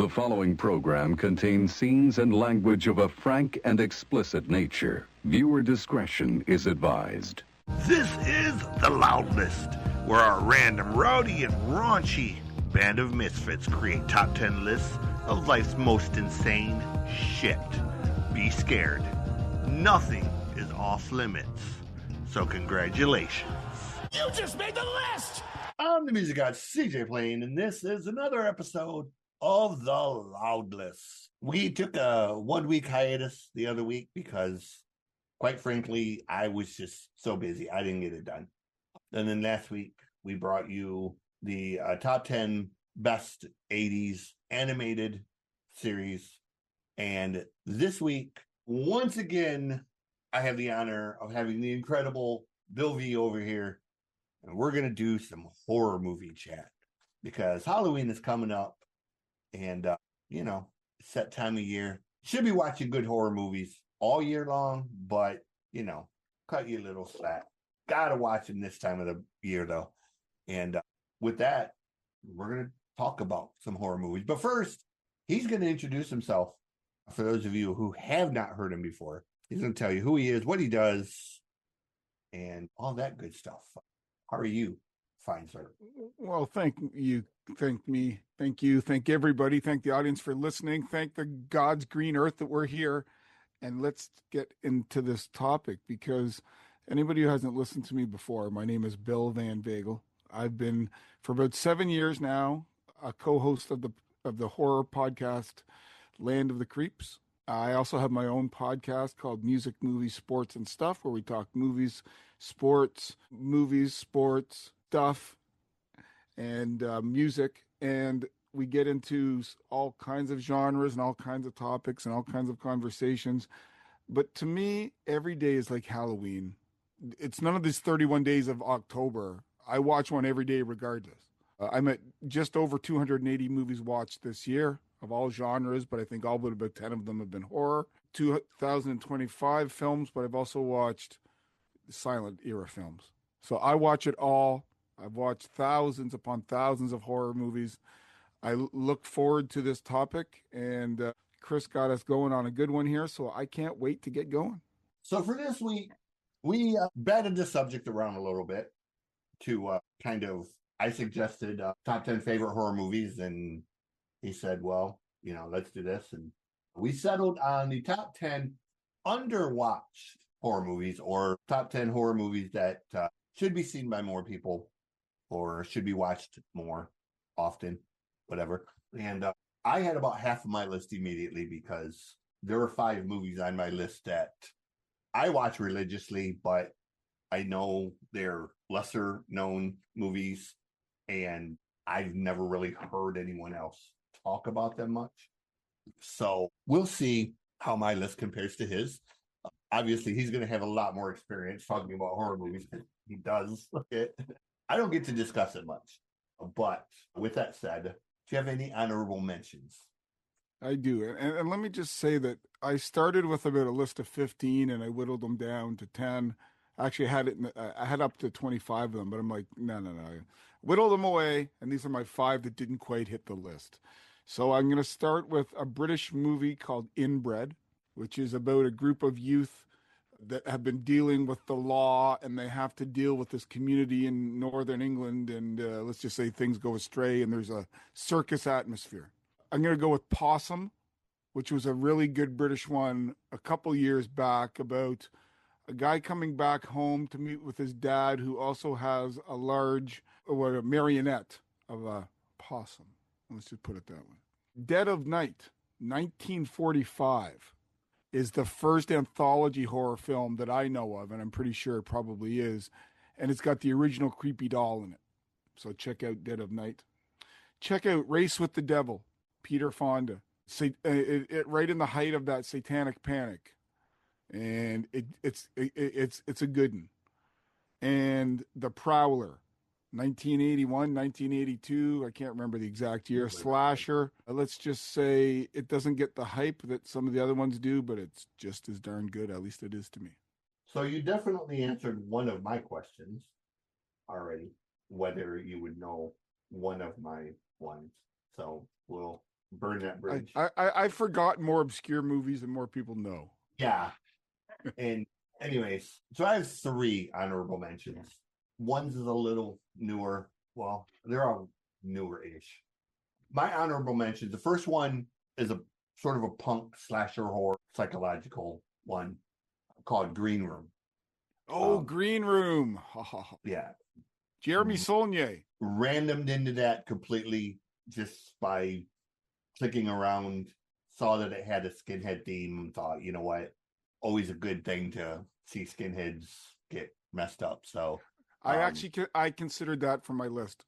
The following program contains scenes and language of a frank and explicit nature. Viewer discretion is advised. This is The Loud List, where our random, rowdy, and raunchy band of misfits create top 10 lists of life's most insane shit. Be scared. Nothing is off limits. So congratulations. You just made the list! I'm the music god CJ Plain, and this is another episode of The Loud List. We took a 1 week hiatus the other week because, quite frankly, I was just so busy. I didn't get it done. And then last week, we brought you the top 10 best 80s animated series. And this week, once again, I have the honor of having the incredible Bill V over here. And we're going to do some horror movie chat because Halloween is coming up. And, it's that time of year. Should be watching good horror movies all year long, but, cut you a little slack. Gotta watch them this time of the year, though. And with that, we're going to talk about some horror movies. But first, he's going to introduce himself for those of you who have not heard him before. He's going to tell you who he is, what he does, and all that good stuff. How are you, fine sir? Well, thank you. Thank me. Thank you. Thank everybody. Thank the audience for listening. Thank the God's green earth that we're here. And let's get into this topic because anybody who hasn't listened to me before, my name is Bill Van Vagel. I've been for about 7 years now a co-host of the horror podcast Land of the Creeps. I also have my own podcast called Music, Movies, Sports, and Stuff, where we talk movies, sports, stuff, and music. And we get into all kinds of genres and all kinds of topics and all kinds of conversations. But to me, every day is like Halloween. It's none of these 31 days of October. I watch one every day regardless. I'm at just over 280 movies watched this year of all genres, but I think all but about 10 of them have been horror. 2025 films, but I've also watched silent era films. So I watch it all. I've watched thousands upon thousands of horror movies. I look forward to this topic, and Chris got us going on a good one here, so I can't wait to get going. So for this week, we batted the subject around a little bit to I suggested top 10 favorite horror movies, and he said, well, let's do this. And we settled on the top 10 underwatched horror movies, or top 10 horror movies that should be seen by more people or should be watched more often, whatever. And I had about half of my list immediately because there were 5 movies on my list that I watch religiously, but I know they're lesser known movies and I've never really heard anyone else talk about them much. So we'll see how my list compares to his. Obviously, he's going to have a lot more experience talking about horror movies than he does. I don't get to discuss it much. But with that said, do you have any honorable mentions? I do. And let me just say that I started with about a list of 15 and I whittled them down to 10. Actually, I had up to 25 of them, but I'm like, no. Whittle them away, and these are my 5 that didn't quite hit the list. So I'm going to start with a British movie called Inbred, which is about a group of youth that have been dealing with the law, and they have to deal with this community in northern England, and let's just say things go astray, and there's a circus atmosphere. I'm going to go with Possum, which was a really good British one a couple years back about a guy coming back home to meet with his dad who also has a marionette of a possum. Let's just put it that way. Dead of Night, 1945, is the first anthology horror film that I know of, and I'm pretty sure it probably is, and it's got the original creepy doll in it. So check out Dead of Night. Check out Race with the Devil, Peter Fonda. Right in the height of that satanic panic. And it's a good one. And The Prowler, 1981, 1982, I can't remember the exact year, slasher. Let's just say it doesn't get the hype that some of the other ones do, but it's just as darn good, at least it is to me. So you definitely answered one of my questions already, whether you would know one of my ones. So we'll burn that bridge. I've forgotten more obscure movies than more people know. Yeah. And anyways, so I have 3 honorable mentions. One's is a little newer. Well, they're all newer-ish. My honorable mentions, the first one is a sort of a punk slasher horror psychological one called Green Room. Oh, Green Room. Yeah. Jeremy Saulnier. Randomed into that completely just by clicking around, saw that it had a skinhead theme, and thought, you know what? Always a good thing to see skinheads get messed up. So I considered that for my list.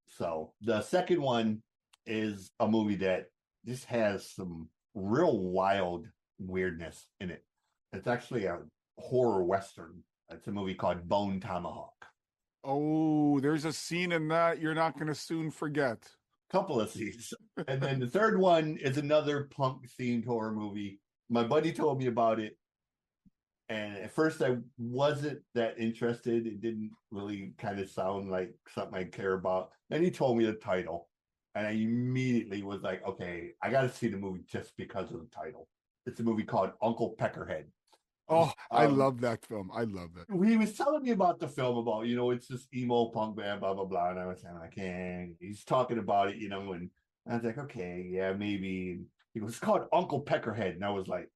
So the second one is a movie that just has some real wild weirdness in it. It's actually a horror western. It's a movie called Bone Tomahawk. Oh, there's a scene in that you're not going to soon forget. Couple of scenes. And then the third one is another punk themed horror movie. My buddy told me about it. And at first I wasn't that interested. It didn't really kind of sound like something I care about. Then he told me the title. And I immediately was like, okay, I got to see the movie just because of the title. It's a movie called Uncle Peckerhead. Oh, I love that film. I love that. He was telling me about the film, about, it's this emo punk band, blah, blah, blah. And I was saying, like, he's talking about it, and I was like, okay, yeah, maybe. And he goes, it's called Uncle Peckerhead. And I was like,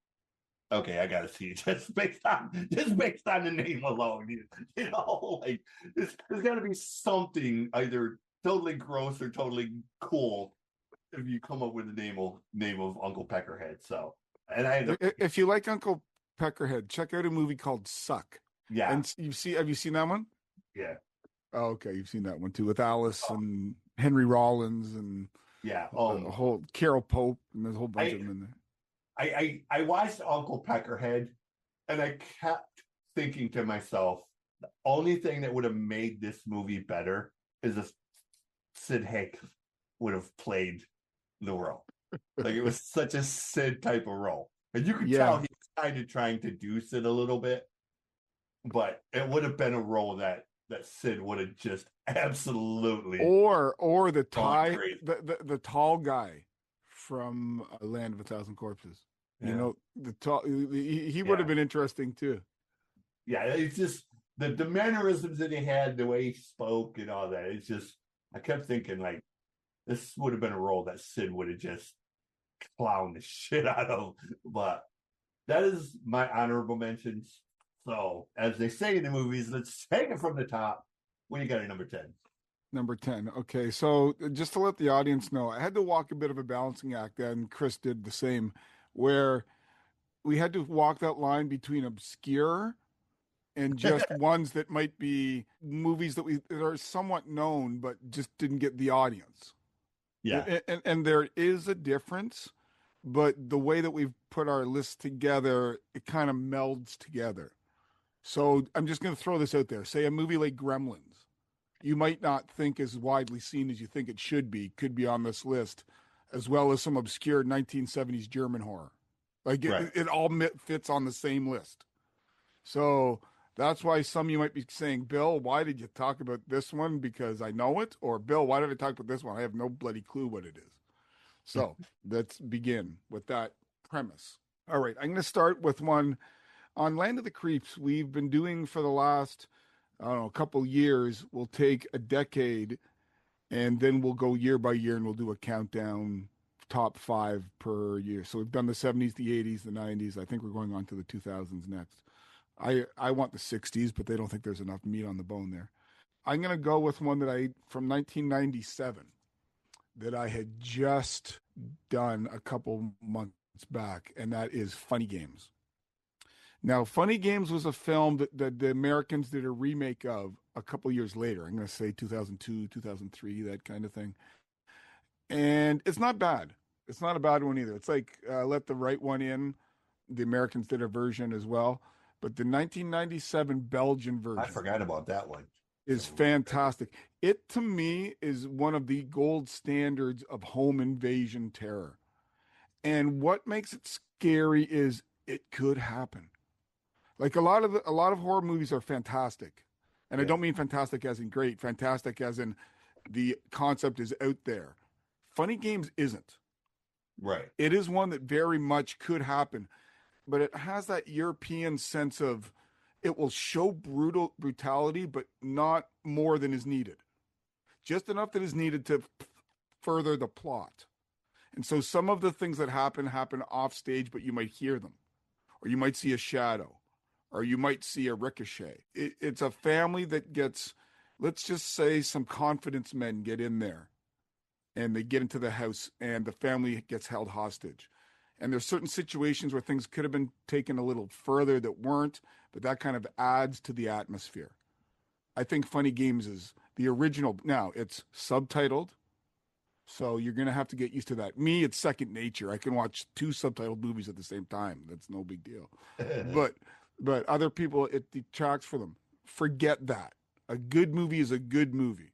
okay, I gotta see it just based on the name alone. Like there's gotta be something either totally gross or totally cool if you come up with the name of Uncle Peckerhead. So, and if you like Uncle Peckerhead, check out a movie called Suck. Yeah. And have you seen that one? Yeah. Oh, okay, you've seen that one too, with Alice and Henry Rollins and yeah, a whole Carol Pope, and there's a whole bunch of them in there. I watched Uncle Peckerhead, and I kept thinking to myself, the only thing that would have made this movie better is if Sid Haig would have played the role. Like, it was such a Sid type of role. And you could tell he's kind of trying to do Sid a little bit, but it would have been a role that Sid would have just absolutely or the tall guy from Land of a Thousand Corpses. Yeah. He would have been interesting too. Yeah, it's just the mannerisms that he had, the way he spoke and all that. It's just, I kept thinking, like, this would have been a role that Sid would have just clowned the shit out of. But that is my honorable mentions. So, as they say in the movies, let's take it from the top. What do you got at number 10? Number 10. Okay, so just to let the audience know, I had to walk a bit of a balancing act, and Chris did the same, where we had to walk that line between obscure and just ones that might be movies that are somewhat known but just didn't get the audience. Yeah. And there is a difference, but the way that we've put our list together, it kind of melds together. So I'm just going to throw this out there. Say a movie like Gremlins, you might not think as widely seen as you think it should be, could be on this list, as well as some obscure 1970s German horror. Like it all fits on the same list. So that's why some of you might be saying, Bill, why did you talk about this one? Because I know it. Or, Bill, why did I talk about this one? I have no bloody clue what it is. So let's begin with that premise. All right, I'm going to start with one on Land of the Creeps. We've been doing for the last, a couple years. We'll take a decade, and then we'll go year by year, and we'll do a countdown, top 5 per year. So we've done the 70s, the 80s, the 90s. I think we're going on to the 2000s next. I want the 60s, but they don't think there's enough meat on the bone there. I'm going to go with one from 1997 that I had just done a couple months back, and that is Funny Games. Now, Funny Games was a film that the Americans did a remake of a couple years later. I'm going to say 2002, 2003, that kind of thing. And it's not bad. It's not a bad one either. It's like Let the Right One In. The Americans did a version as well. But the 1997 Belgian version, I forgot about that one, is fantastic. It, to me, is one of the gold standards of home invasion terror. And what makes it scary is it could happen. Like a lot of horror movies are fantastic. And I don't mean fantastic as in great, fantastic as in the concept is out there. Funny Games isn't. Right. It is one that very much could happen, but it has that European sense of it will show brutality, but not more than is needed. Just enough that is needed to further the plot. And so some of the things that happen off stage, but you might hear them, or you might see a shadow, or you might see a ricochet. It's a family that gets, let's just say, some confidence men get in there and they get into the house and the family gets held hostage. And there's certain situations where things could have been taken a little further that weren't, but that kind of adds to the atmosphere. I think Funny Games is the original. Now, it's subtitled, so you're going to have to get used to that. Me, it's second nature. I can watch two subtitled movies at the same time. That's no big deal. But other people, it detracts for them. Forget that. A good movie is a good movie.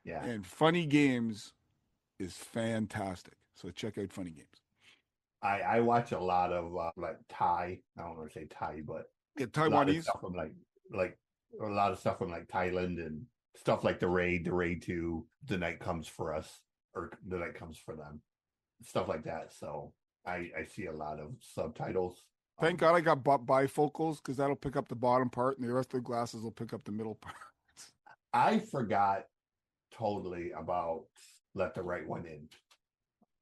Yeah. And Funny Games is fantastic. So check out Funny Games. I watch a lot of like Thai. I don't want to say Thai, but Yeah, a lot of Taiwanese. stuff from like a lot of stuff from like Thailand and stuff like the Raid 2, The Night Comes for Us, or The Night Comes for Them, stuff like that. So I see a lot of subtitles. Thank God I got bifocals because that'll pick up the bottom part and the rest of the glasses will pick up the middle part. I forgot totally about Let the Right One In.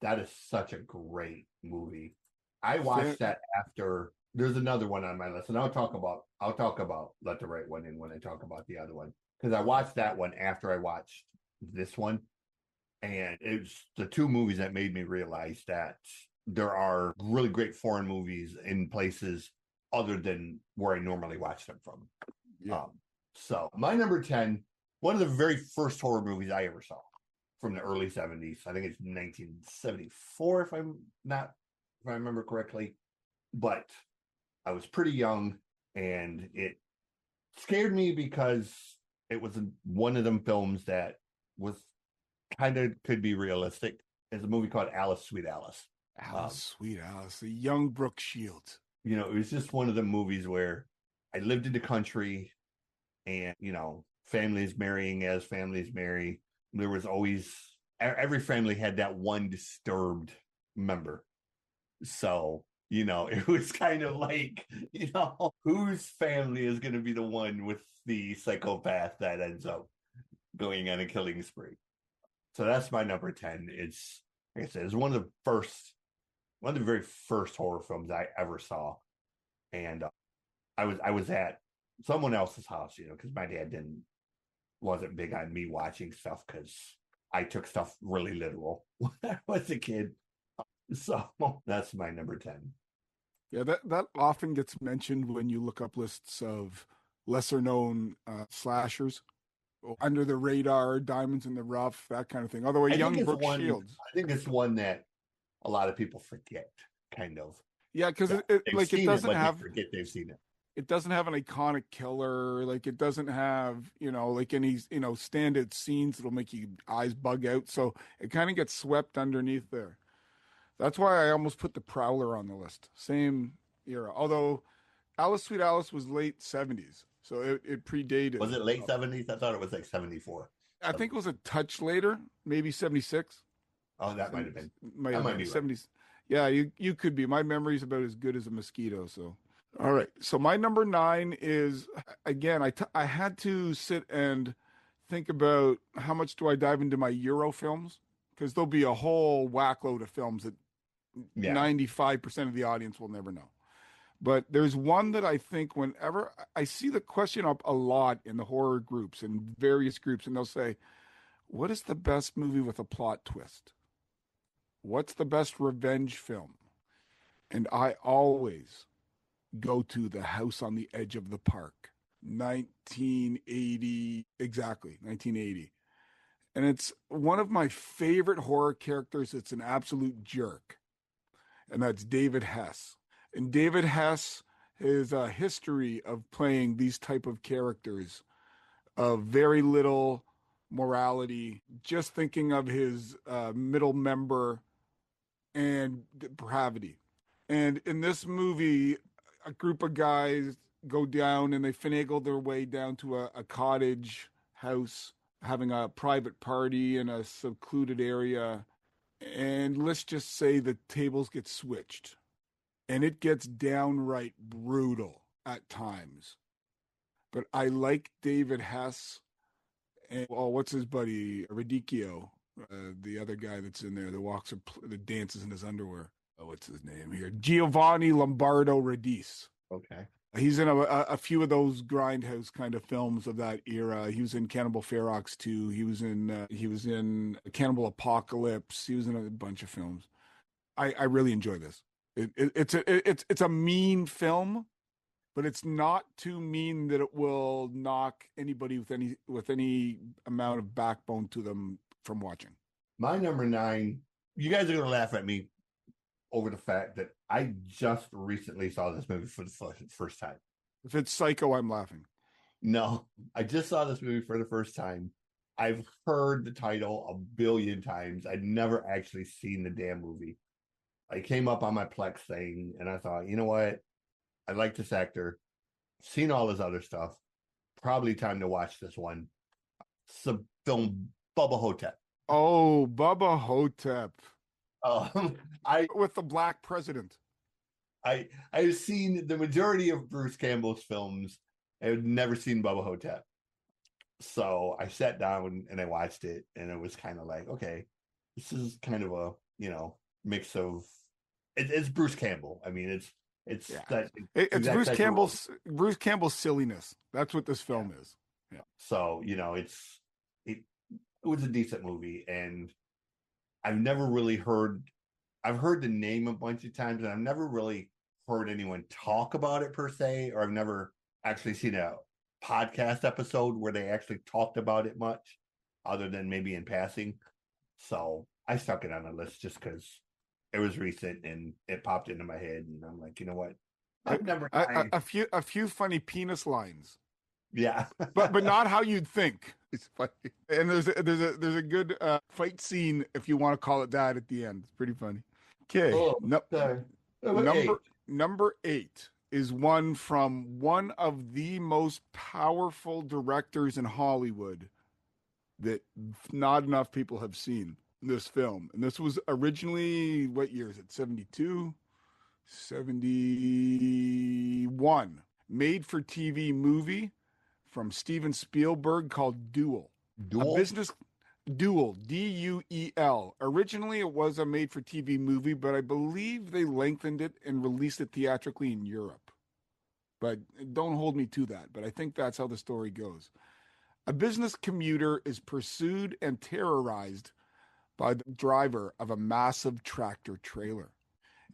That is such a great movie. I watched that after. There's another one on my list, and I'll talk about Let the Right One In when I talk about the other one, because I watched that one after I watched this one, and it's the two movies that made me realize that there are really great foreign movies in places other than where I normally watch them from. Yeah. So my number 10, one of the very first horror movies I ever saw from the early 70s. I think it's 1974, if I remember correctly. But I was pretty young, and it scared me because it was one of them films that was kind of could be realistic. It's a movie called Alice, Sweet Alice. Sweet Alice, the young Brooke Shields. It was just one of the movies where I lived in the country, and families marrying as families marry. There was always, every family had that one disturbed member. So, it was kind of like, whose family is going to be the one with the psychopath that ends up going on a killing spree. So that's my number 10. It's, like I said, it's one of the very first horror films I ever saw. And I was at someone else's house, because my dad wasn't big on me watching stuff because I took stuff really literal when I was a kid. So that's my number 10. Yeah, that often gets mentioned when you look up lists of lesser known slashers, Under the Radar, Diamonds in the Rough, that kind of thing. Although young Brooke Shields. I think it's one that a lot of people forget, kind of. Yeah, because it doesn't have. They forget they've seen it. It doesn't have an iconic killer. Like it doesn't have, like any, standard scenes that'll make your eyes bug out. So it kind of gets swept underneath there. That's why I almost put The Prowler on the list. Same era. Although Alice, Sweet Alice was late 70s. So it predated. Was it late 70s? I thought it was like 74. I think it was a touch later, maybe 76. Oh, that might have been. Might be 70s. Right. Yeah, you could be. My memory's about as good as a mosquito, so. All right. So my number 9 is, again, I had to sit and think about how much do I dive into my Euro films, because there'll be a whole whackload of films that 95% of the audience will never know. But there's one that I think whenever I see the question up a lot in the horror groups and various groups, and they'll say, what is the best movie with a plot twist? What's the best revenge film? And I always go to The House on the Edge of the Park, 1980, exactly, 1980. And it's one of my favorite horror characters. It's an absolute jerk. And that's David Hess. And David Hess has a history of playing these type of characters of very little morality, just thinking of his middle member and depravity. And in this movie, a group of guys go down and they finagle their way down to a cottage house, having a private party in a secluded area. and let's just say the tables get switched, and it gets downright brutal at times. But I like David Hess and what's his buddy Radicchio, the other guy that's in there that dances in his underwear. Oh, what's his name here? Giovanni Lombardo Radice. Okay. He's in a few of those grindhouse kind of films of that era. He was in Cannibal Ferox 2. He was in Cannibal Apocalypse. He was in a bunch of films. I really enjoy this. It's a mean film, but it's not too mean that it will knock anybody with any amount of backbone to them from watching. My number 9. You guys are gonna laugh at me over the fact that I just recently saw this movie for the first time. If it's Psycho, I'm laughing. No, I just saw this movie for the first time. I've heard the title a billion times. I'd never actually seen the damn movie. I came up on my Plex thing and I thought, you know what? I like this actor. Seen all his other stuff. Probably time to watch this one. Some film Bubba Hotep. Oh, Bubba Hotep. I With the black president. I've seen the majority of Bruce Campbell's films. I've never seen Bubba Hotep. So I sat down and I watched it, and it was kind of like, okay, this is kind of a, mix of it's Bruce Campbell. I mean, it's Bruce Campbell's silliness. That's what this film is. Yeah. So, it was a decent movie, and I've never really I've heard the name a bunch of times, and I've never really heard anyone talk about it per se, or I've never actually seen a podcast episode where they actually talked about it much, other than maybe in passing. So I stuck it on the list just because it was recent and it popped into my head, and I'm like, you know what? A few funny penis lines. Yeah, but not how you'd think. It's funny, and there's a good fight scene, if you want to call it that, at the end. It's pretty funny. Okay, number 8 is one from one of the most powerful directors in Hollywood that not enough people have seen this film. And this was originally, what year is it? 72, 71, made for TV movie from Steven Spielberg called Duel. Duel? A business Duel, Duel. Originally, it was a made-for-TV movie, but I believe they lengthened it and released it theatrically in Europe. But don't hold me to that, but I think that's how the story goes. A business commuter is pursued and terrorized by the driver of a massive tractor trailer.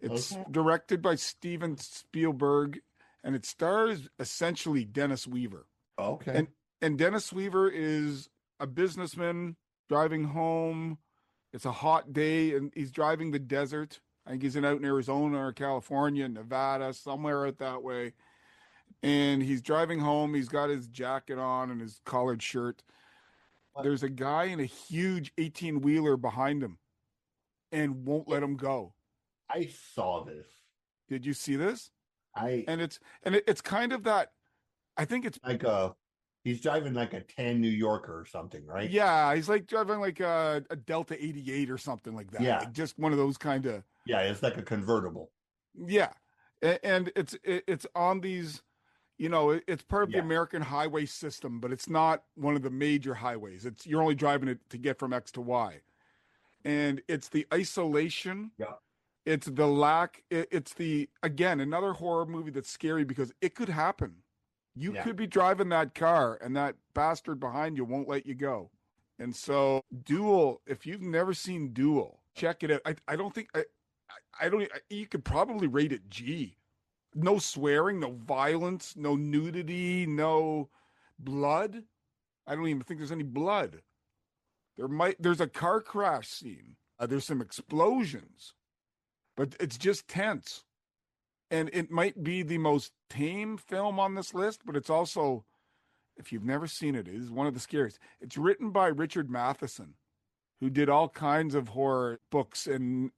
It's directed by Steven Spielberg, and it stars essentially Dennis Weaver. Okay. And Dennis Weaver is a businessman driving home. It's a hot day, and he's driving the desert. I think he's out in Arizona or California, Nevada, somewhere out that way. And he's driving home. He's got his jacket on and his collared shirt. There's a guy in a huge 18-wheeler behind him and won't let him go. I saw this. Did you see this? It's kind of that. I think it's like he's driving like a tan New Yorker or something, right? Yeah, he's like driving like a Delta 88 or something like that. Yeah, like just one of those kind of. Yeah, it's like a convertible. Yeah, and it's on these, it's part of the American highway system, but it's not one of the major highways. You're only driving it to get from X to Y, and it's the isolation. Yeah. It's the lack. It's again another horror movie that's scary because it could happen. You could be driving that car and that bastard behind you won't let you go. And so Duel, if you've never seen Duel, check it out. I don't think, you could probably rate it G. No swearing, no violence, no nudity, no blood. I don't even think there's any blood. There's a car crash scene. There's some explosions, but it's just tense. And it might be the most tame film on this list, but it's also, if you've never seen it, it is one of the scariest. It's written by Richard Matheson, who did all kinds of horror books and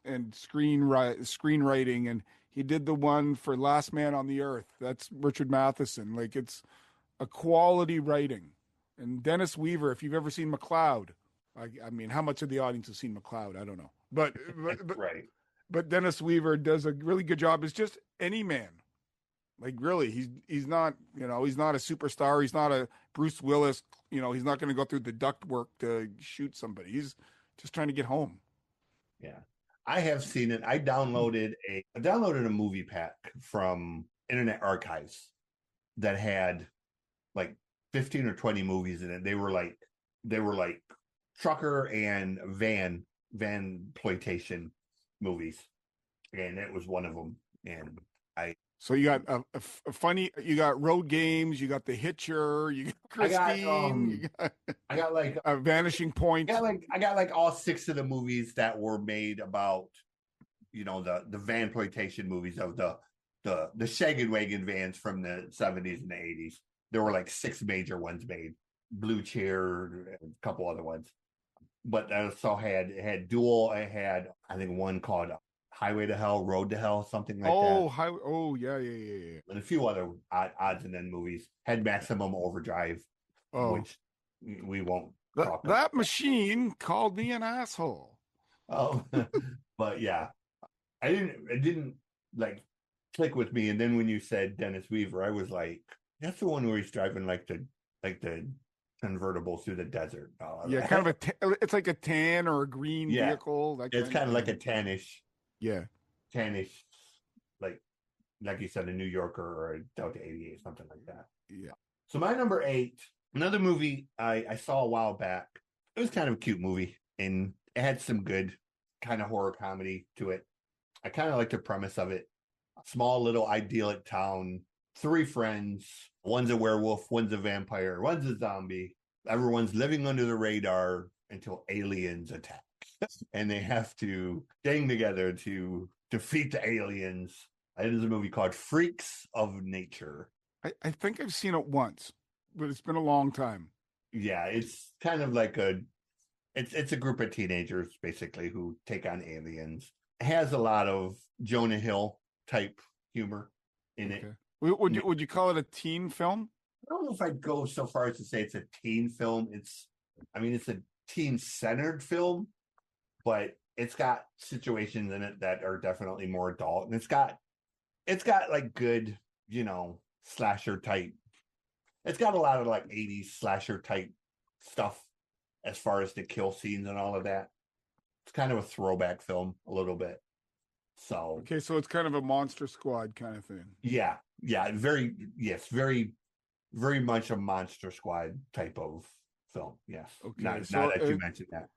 screenwriting, and he did the one for Last Man on the Earth. That's Richard Matheson. Like, it's a quality writing. And Dennis Weaver, if you've ever seen McCloud, I mean, how much of the audience has seen McCloud? I don't know, but Right. but Dennis Weaver does a really good job. It's just any man. Like really, he's not, he's not a superstar. He's not a Bruce Willis. He's not going to go through the duct work to shoot somebody. He's just trying to get home. Yeah. I have seen it. I downloaded a movie pack from Internet Archives that had like 15 or 20 movies in it. They were like trucker and van ploitation movies, and it was one of them. And so you got a funny, you got Road Games, you got The Hitcher, you got Christine, I got like Vanishing Point. I got like all 6 of the movies that were made about, the van ploitation movies of the Shaggin' Wagon vans from the 70s and the 80s. There were like 6 major ones made, Blue Chair, a couple other ones. But I also had Duel. I had, I think, one called Highway to Hell, Road to Hell, something like that. Yeah. And a few other odds and end movies. Had Maximum Overdrive, which we won't talk about. That machine called me an asshole. Oh, but yeah, it didn't like click with me. And then when you said Dennis Weaver, I was like, that's the one where he's driving like the convertible through the desert. Yeah, kind of it's like a tan or a green vehicle. It's kind of like a tannish. Yeah. Tannish, like you said, a New Yorker or a Delta 88, something like that. Yeah. So my number 8, another movie I saw a while back. It was kind of a cute movie, and it had some good kind of horror comedy to it. I kind of like the premise of it. Small little idyllic town, 3 friends. One's a werewolf, one's a vampire, one's a zombie. Everyone's living under the radar until aliens attack. And they have to gang together to defeat the aliens. It is a movie called Freaks of Nature. I think I've seen it once, but it's been a long time. Yeah, it's kind of like it's a group of teenagers basically who take on aliens. It has a lot of Jonah Hill type humor in it. Would you call it a teen film? I don't know if I'd go so far as to say it's a teen film. It's a teen-centered film, but it's got situations in it that are definitely more adult, and it's got like good, slasher type. It's got a lot of like 80s slasher type stuff as far as the kill scenes and all of that. It's kind of a throwback film a little bit. So so it's kind of a Monster Squad kind of thing. Yeah, very very much a Monster Squad type of film. Yes. Okay. Now that you mentioned that.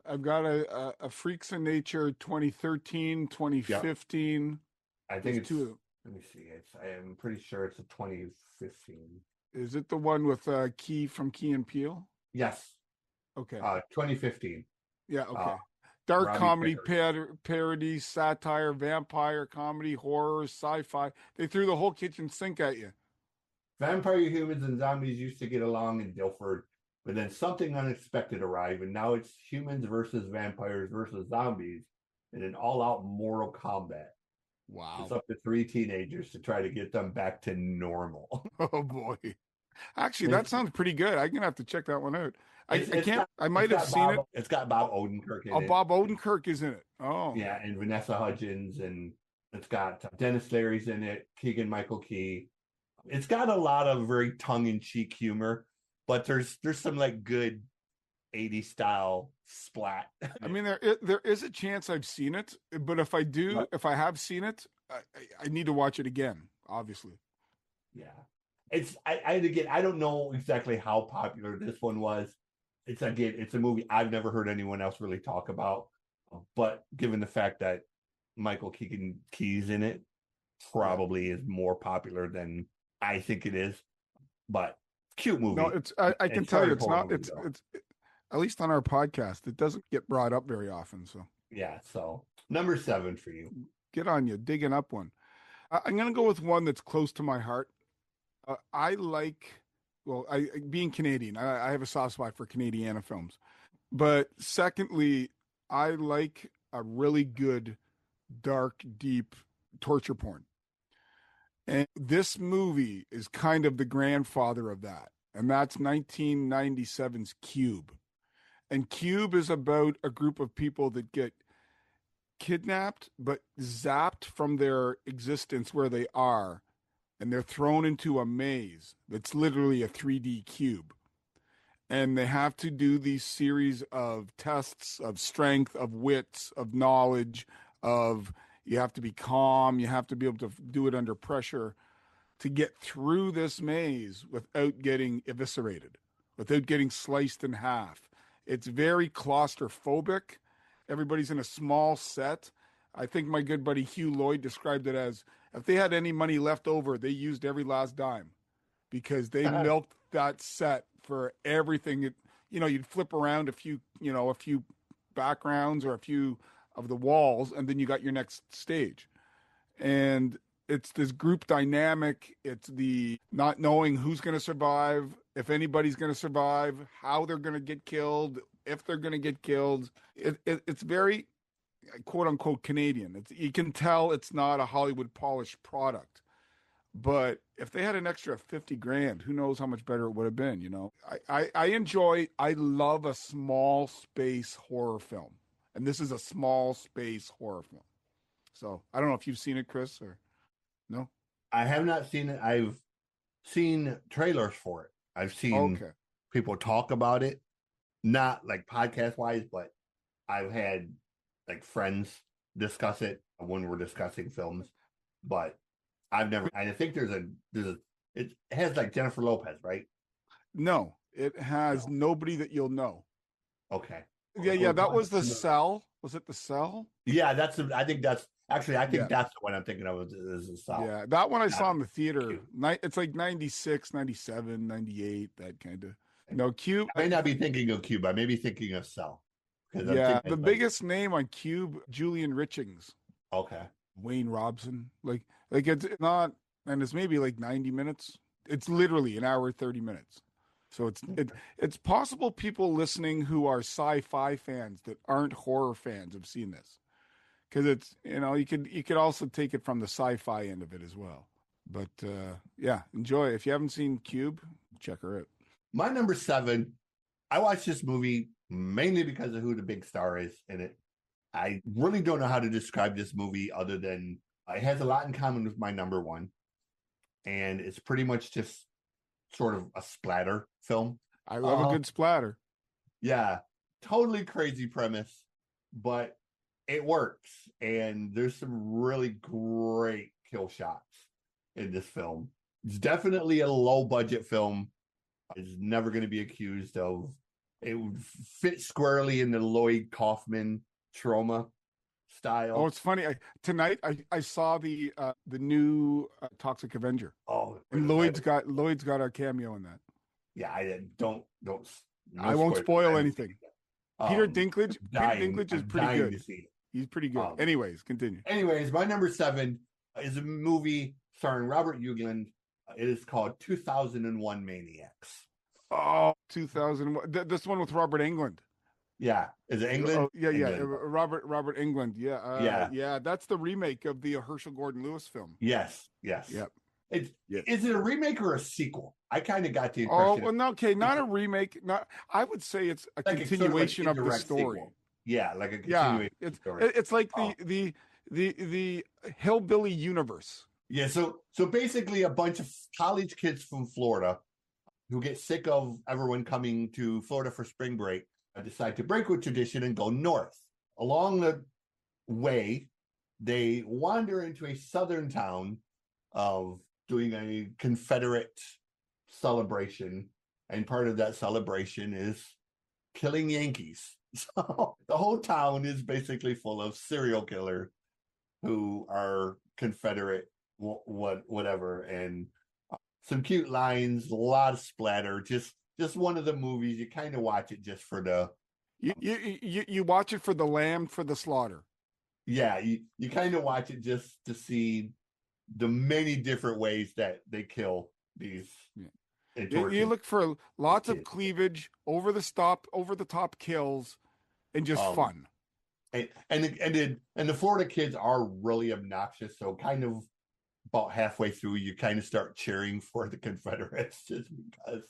I've got a Freaks of Nature 2013, 2015. Yep. I think it's two. Let me see. I am pretty sure it's a 2015. Is it the one with Key from Key and Peele? Yes. Okay. 2015. Yeah. Okay. Dark Robbie comedy, Pickers. parody, satire, vampire comedy, horror, sci-fi. They threw the whole kitchen sink at you. Vampire humans and zombies used to get along in Guilford, but then something unexpected arrived, and now it's humans versus vampires versus zombies in an all-out Mortal Kombat. Wow. It's up to 3 teenagers to try to get them back to normal. Oh, boy. Actually, that sounds pretty good. I'm going to have to check that one out. I might have seen it. It's got Bob Odenkirk in it. Oh, Bob Odenkirk is in it. Oh. Yeah, and Vanessa Hudgens, and it's got Dennis Leary's in it, Keegan-Michael Key. It's got a lot of very tongue-in-cheek humor, but there's some like good 80s style splat. I mean, there is a chance I've seen it, but if I have seen it, I need to watch it again, obviously. Yeah. I don't know exactly how popular this one was. It's a movie I've never heard anyone else really talk about, but given the fact that Michael Keegan Key's in it, probably is more popular than I think it is. But cute movie. No, I can tell you it's not. It's at least on our podcast, it doesn't get brought up very often. So yeah. So number 7 for you. Get on you, digging up one. I'm going to go with one that's close to my heart. Being Canadian, I have a soft spot for Canadiana films. But secondly, I like a really good, dark, deep torture porn. And this movie is kind of the grandfather of that. And that's 1997's Cube. And Cube is about a group of people that get kidnapped but zapped from their existence where they are, and they're thrown into a maze that's literally a 3D cube. And they have to do these series of tests of strength, of wits, of knowledge, of you have to be calm, you have to be able to do it under pressure to get through this maze without getting eviscerated, without getting sliced in half. It's very claustrophobic. Everybody's in a small set. I think my good buddy Hugh Lloyd described it as if they had any money left over, they used every last dime because they milked that set for everything. You'd flip around a few backgrounds or a few of the walls, and then you got your next stage. And it's this group dynamic. It's the not knowing who's going to survive, if anybody's going to survive, how they're going to get killed, if they're going to get killed. It's very quote unquote Canadian. You can tell it's not a Hollywood polished product. But if they had an extra 50 grand, who knows how much better it would have been, I love a small space horror film. And this is a small space horror film. So I don't know if you've seen it, Chris, or no? I have not seen it. I've seen trailers for it. I've seen people talk about it, not like podcast wise, but I've had like friends discuss it when we're discussing films. But I've never. I think it has like Jennifer Lopez, right? No, it has nobody that you'll know. Okay. Yeah, that was The Cell. Was it The Cell? Yeah, I think that's that's the one I'm thinking of is The Cell. Yeah, that one I saw in the theater. It's like 96, 97, 98, that kind of. No, Cube. I may not be thinking of Cube. I may be thinking of Cell. Yeah, the biggest name on Cube, Julian Richings. Okay. Wayne Robson. Like it's not, and it's maybe like 90 minutes. It's literally an hour, 30 minutes. So it's possible people listening who are sci-fi fans that aren't horror fans have seen this, because it's you could also take it from the sci-fi end of it as well. But yeah, enjoy. If you haven't seen Cube, check her out. My number 7, I watched this movie mainly because of who the big star is in it. I really don't know how to describe this movie other than it has a lot in common with my number 1, and it's pretty much just sort of a splatter film. I love a good splatter. Yeah, totally crazy premise, but it works, and there's some really great kill shots in this film. It's definitely a low budget film. It's never going to be accused of. It would fit squarely in the Lloyd Kaufman trauma style. Oh, it's funny. Tonight I saw the new Toxic Avenger. Oh, and Lloyd's got a cameo in that. Yeah, I don't. I won't spoil anything. Peter Dinklage. Peter Dinklage is pretty good. He's pretty good. Anyways, continue. Anyways, my number 7 is a movie starring Robert Englund. It is called 2001 Maniacs. Oh, 2001. This one with Robert Englund. Yeah, is it England? Oh, yeah, England. Robert Englund. Yeah, that's the remake of the Herschel Gordon Lewis film. Yes. Yep. Is it a remake or a sequel? I kind of got the impression. Oh, well, no, okay, not a remake. I would say it's a like continuation of the story. Sequel. Yeah, like a continuation. Yeah, it's like the hillbilly universe. Yeah, so basically a bunch of college kids from Florida who get sick of everyone coming to Florida for spring break decide to break with tradition and go north. Along the way, they wander into a southern town of doing a Confederate celebration, and part of that celebration is killing Yankees. So the whole town is basically full of serial killers who are Confederate, whatever, and some cute lines, a lot of splatter. Just one of the movies you kind of watch it just for the. You watch it for the lamb for the slaughter. Yeah, you kind of watch it just to see the many different ways that they kill these. Yeah. You look for lots of cleavage, over the top kills, and just fun. And the Florida kids are really obnoxious. So kind of about halfway through, you kind of start cheering for the Confederates just because.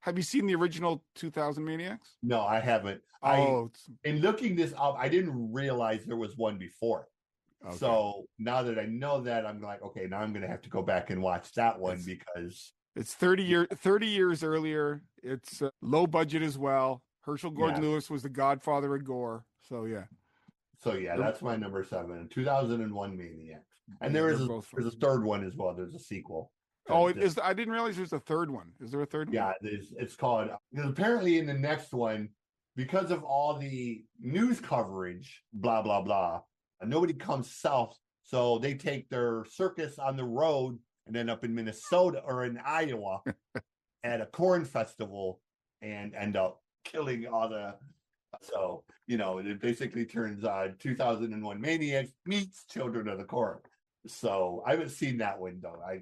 Have you seen the original 2000 Maniacs? No, I haven't. Oh, In looking this up, I didn't realize there was one before. okay. So now that I know that, I'm like, okay, now I'm going to have to go back and watch that one because it's 30 years earlier. It's low budget as well. Herschel Gordon Lewis was the godfather of gore. So yeah. So yeah, that's my number 7, 2001 Maniacs. And Yeah, there's a third one as well. There's a sequel. Oh, it is. I didn't realize there's a third one. Is there a third one? Yeah, it's called, because apparently in the next one, because of all the news coverage, blah, blah, blah, nobody comes south. So they take their circus on the road and end up in Minnesota or in Iowa at a corn festival and end up killing all the. So, it basically turns on 2001 Maniacs meets Children of the Corn. So I haven't seen that one though. I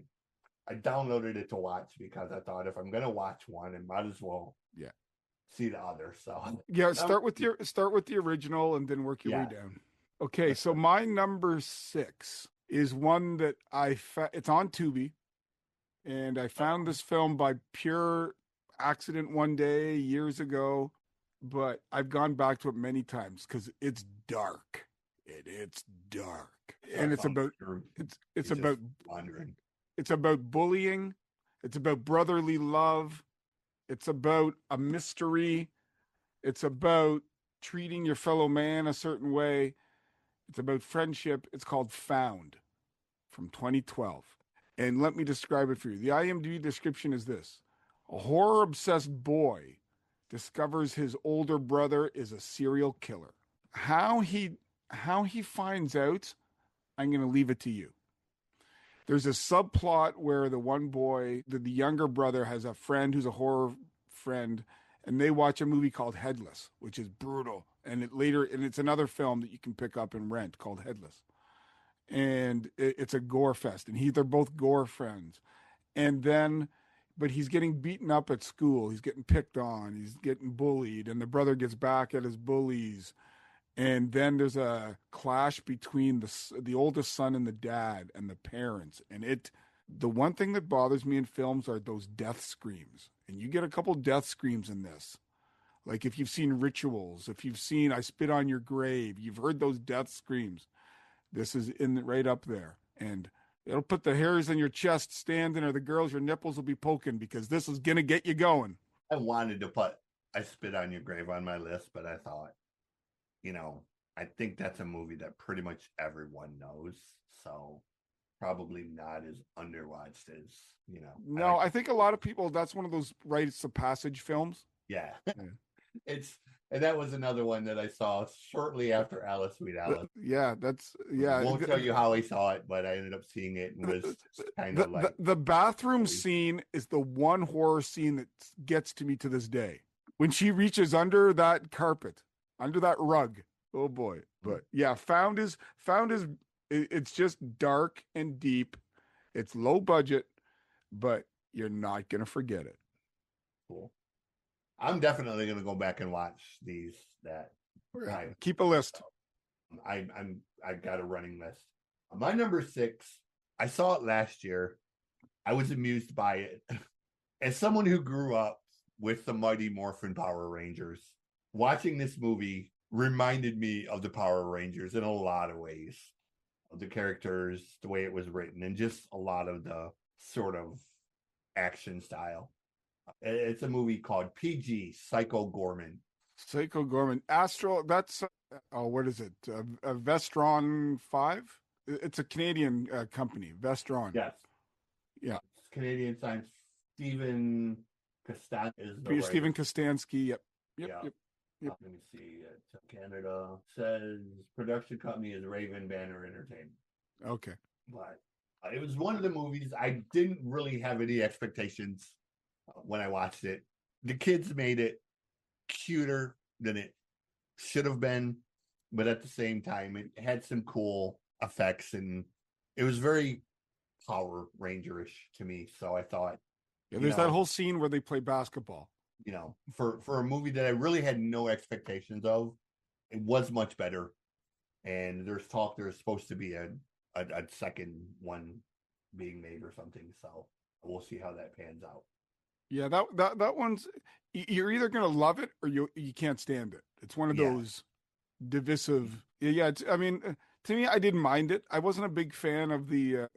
downloaded it to watch because I thought if I'm gonna watch one, I might as well see the other. So yeah, start with the original and then work your way down. Okay, so my number 6 is one that it's on Tubi, and I found this film by pure accident one day years ago, but I've gone back to it many times because it's dark. It's dark, and it's about it's about bullying. It's about brotherly love. It's about a mystery. It's about treating your fellow man a certain way. It's about friendship. It's called Found from 2012. And let me describe it for you. The IMDb description is this: a horror-obsessed boy discovers his older brother is a serial killer. How he finds out, I'm going to leave it to you. There's a subplot where the one boy, the younger brother, has a friend who's a horror friend, and they watch a movie called Headless, which is brutal. And it's another film that you can pick up and rent called Headless. And it's a gore fest, and they're both gore friends. But he's getting beaten up at school. He's getting picked on. He's getting bullied, and the brother gets back at his bullies. And then there's a clash between the oldest son and the dad and the parents. And the one thing that bothers me in films are those death screams. And you get a couple death screams in this. Like if you've seen Rituals, if you've seen I Spit on Your Grave, you've heard those death screams. This is right up there. And it'll put the hairs on your chest standing, or your nipples will be poking, because this is going to get you going. I wanted to put I Spit on Your Grave on my list, but I thought, I think that's a movie that pretty much everyone knows. So probably not as underwatched as, No, I think a lot of people, that's one of those rites of passage films. Yeah. And that was another one that I saw shortly after Alice Sweet Alice. I won't tell you how I saw it, but I ended up seeing it and was kind of like. The bathroom scene is the one horror scene that gets to me to this day. When she reaches under that carpet, under that rug. Oh boy. But yeah, Found is it's just dark and deep. It's low budget, but you're not going to forget it. Cool. I'm definitely going to go back and watch these. Keep a list. I've got a running list. My number 6, I saw it last year. I was amused by it. As someone who grew up with the Mighty Morphin Power Rangers, watching this movie reminded me of the Power Rangers in a lot of ways. The characters, the way it was written, and just a lot of the sort of action style. It's a movie called PG, Psycho Gorman. Psycho Gorman. Astral, that's, what is it? Vestron 5? It's a Canadian company, Vestron. Yes. Yeah. It's Canadian science. Stephen Kostansky, yep. Let me see. Canada says production company is Raven Banner Entertainment. Okay. But it was one of the movies I didn't really have any expectations when I watched it. The kids made it cuter than it should have been, but at the same time, it had some cool effects, and it was very Power Ranger-ish to me. So I thought, there's that whole scene where they play basketball. For a movie that I really had no expectations of, it was much better. And there's supposed to be a second one being made or something. So we'll see how that pans out. Yeah, that one's you're either gonna love it or you can't stand it. It's one of Yeah. those divisive. Yeah, I mean, to me, I didn't mind it. I wasn't a big fan of the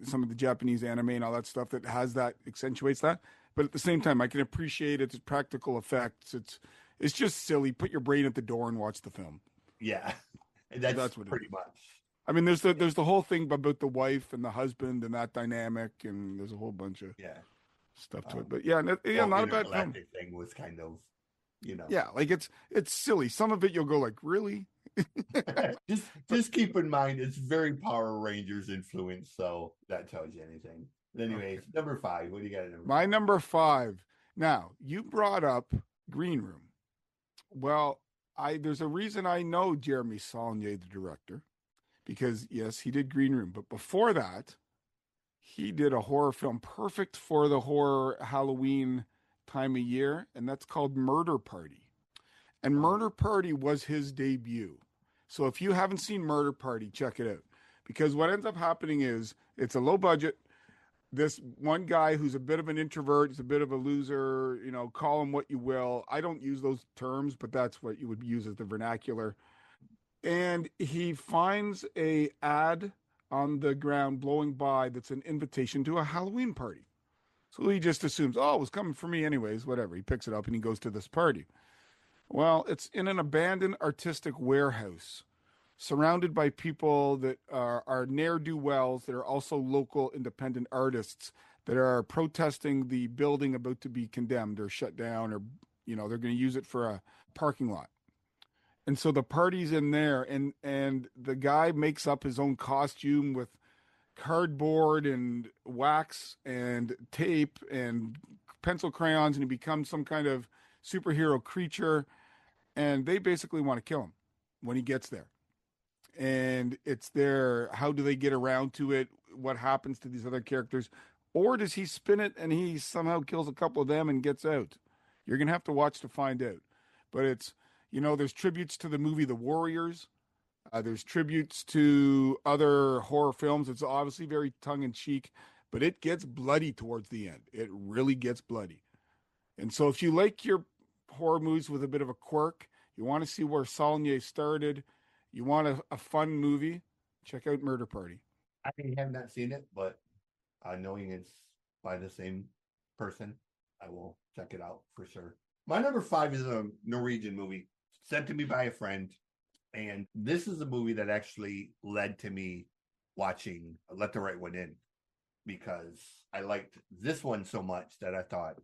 some of the Japanese anime and all that stuff that has that accentuates that. But at the same time, I can appreciate its practical effects. It's just silly. Put your brain at the door and watch the film. Yeah. That's That's what it pretty is. much. I mean, there's the whole thing about the wife and the husband and that dynamic, and there's a whole bunch of Yeah. stuff to it. But yeah, yeah, Whole not a bad film. intergalactic thing was kind of, you know. Yeah, like it's silly. Some of it you'll go like, really? just keep in mind it's very Power Rangers influence, so that tells you anything. But anyways, Okay. number 5. What do you got at number My 5? number 5. Now, you brought up Green Room. Well, I there's a reason I know Jeremy Saulnier, the director, because yes, he did Green Room, but before that, he did a horror film perfect for the horror Halloween time of year, and that's called Murder Party. And Oh, Murder Party was his debut. So if you haven't seen Murder Party, check it out. Because what ends up happening is it's a low budget. This one guy who's a bit of an introvert, he's a bit of a loser, call him what you will. I don't use those terms, but that's what you would use as the vernacular. And he finds a ad on the ground blowing by that's an invitation to a Halloween party. So he just assumes, oh, it was coming for me anyways, whatever. He picks it up and he goes to this party. Well, it's in an abandoned artistic warehouse surrounded by people that are ne'er do wells that are also local independent artists that are protesting the building about to be condemned or shut down, or they're going to use it for a parking lot. And so the party's in there, and the guy makes up his own costume with cardboard and wax and tape and pencil crayons, and he becomes some kind of superhero creature. And they basically want to kill him when he gets there. And it's there. How do they get around to it? What happens to these other characters? Or does he spin it and he somehow kills a couple of them and gets out? You're going to have to watch to find out. But there's tributes to the movie The Warriors. There's tributes to other horror films. It's obviously very tongue in cheek, but it gets bloody towards the end. It really gets bloody. And so if you like your horror movies with a bit of a quirk, you want to see where Saulnier started, you want a fun movie, check out Murder Party. I have not seen it, but knowing it's by the same person, I will check it out for sure. My number 5 is a Norwegian movie sent to me by a friend. And this is a movie that actually led to me watching Let the Right One In, because I liked this one so much that I thought,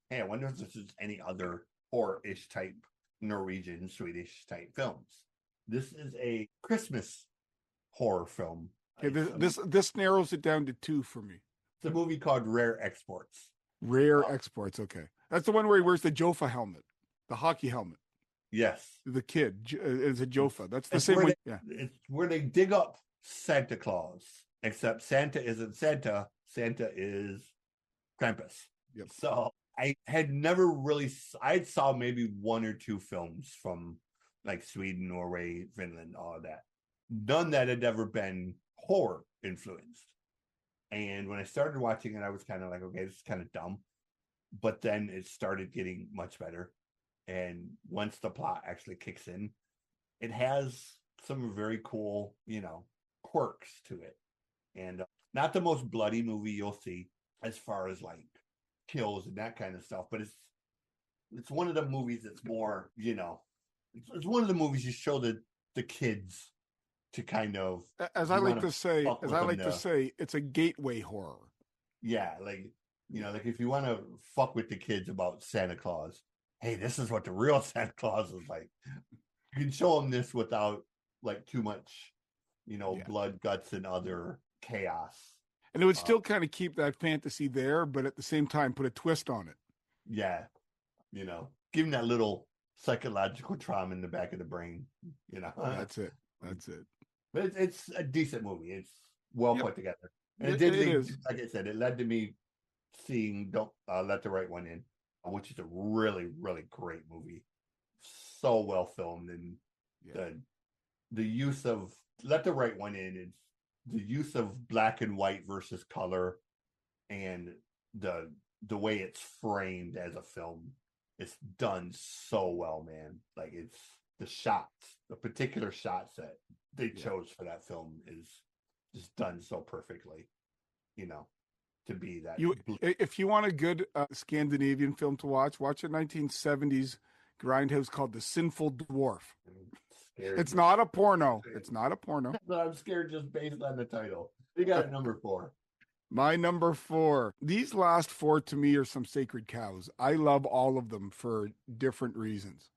hey, I wonder if this is any other horror-ish type Norwegian, Swedish type films. This is a Christmas horror film. Okay, this narrows it down to 2 for me. It's a movie called Rare Exports. Rare Exports, okay. That's the one where he wears the Jofa helmet, the hockey helmet. Yes. The kid is a Jofa. That's the same one. Yeah. It's where they dig up Santa Claus, except Santa isn't Santa. Santa is Krampus. Yep. So I had never really, I saw maybe 1 or 2 films from like Sweden, Norway, Finland, all of that. None that had ever been horror influenced. And when I started watching it, I was kind of like, okay, this is kind of dumb. But then it started getting much better. And once the plot actually kicks in, it has some very cool, quirks to it. And not the most bloody movie you'll see as far as like kills and that kind of stuff, but it's one of the movies that's more, it's one of the movies you show the kids to kind of, as I like to say, it's a gateway horror. Yeah, like like if you want to fuck with the kids about Santa Claus, hey, this is what the real Santa Claus is like. You can show them this without like too much, blood, guts, and other chaos. And it would still kind of keep that fantasy there, but at the same time, put a twist on it. Yeah. Give them that little psychological trauma in the back of the brain, That's it. But it's a decent movie. It's well put together. And it is. Like I said, it led to me seeing Don't Let the Right One In, which is a really, really great movie. So well filmed, and the use of Let the Right One In is the use of black and white versus color, and the the way it's framed as a film, it's done so well, man. Like it's the shots, the particular shots that they chose for that film is just done so perfectly, you know, to be that. If you want a good Scandinavian film to watch a 1970s grindhouse called The Sinful Dwarf. It's not a porno. It's not a porno. But I'm scared just based on the title. You got it, number 4. My number 4. These last 4 to me are some sacred cows. I love all of them for different reasons.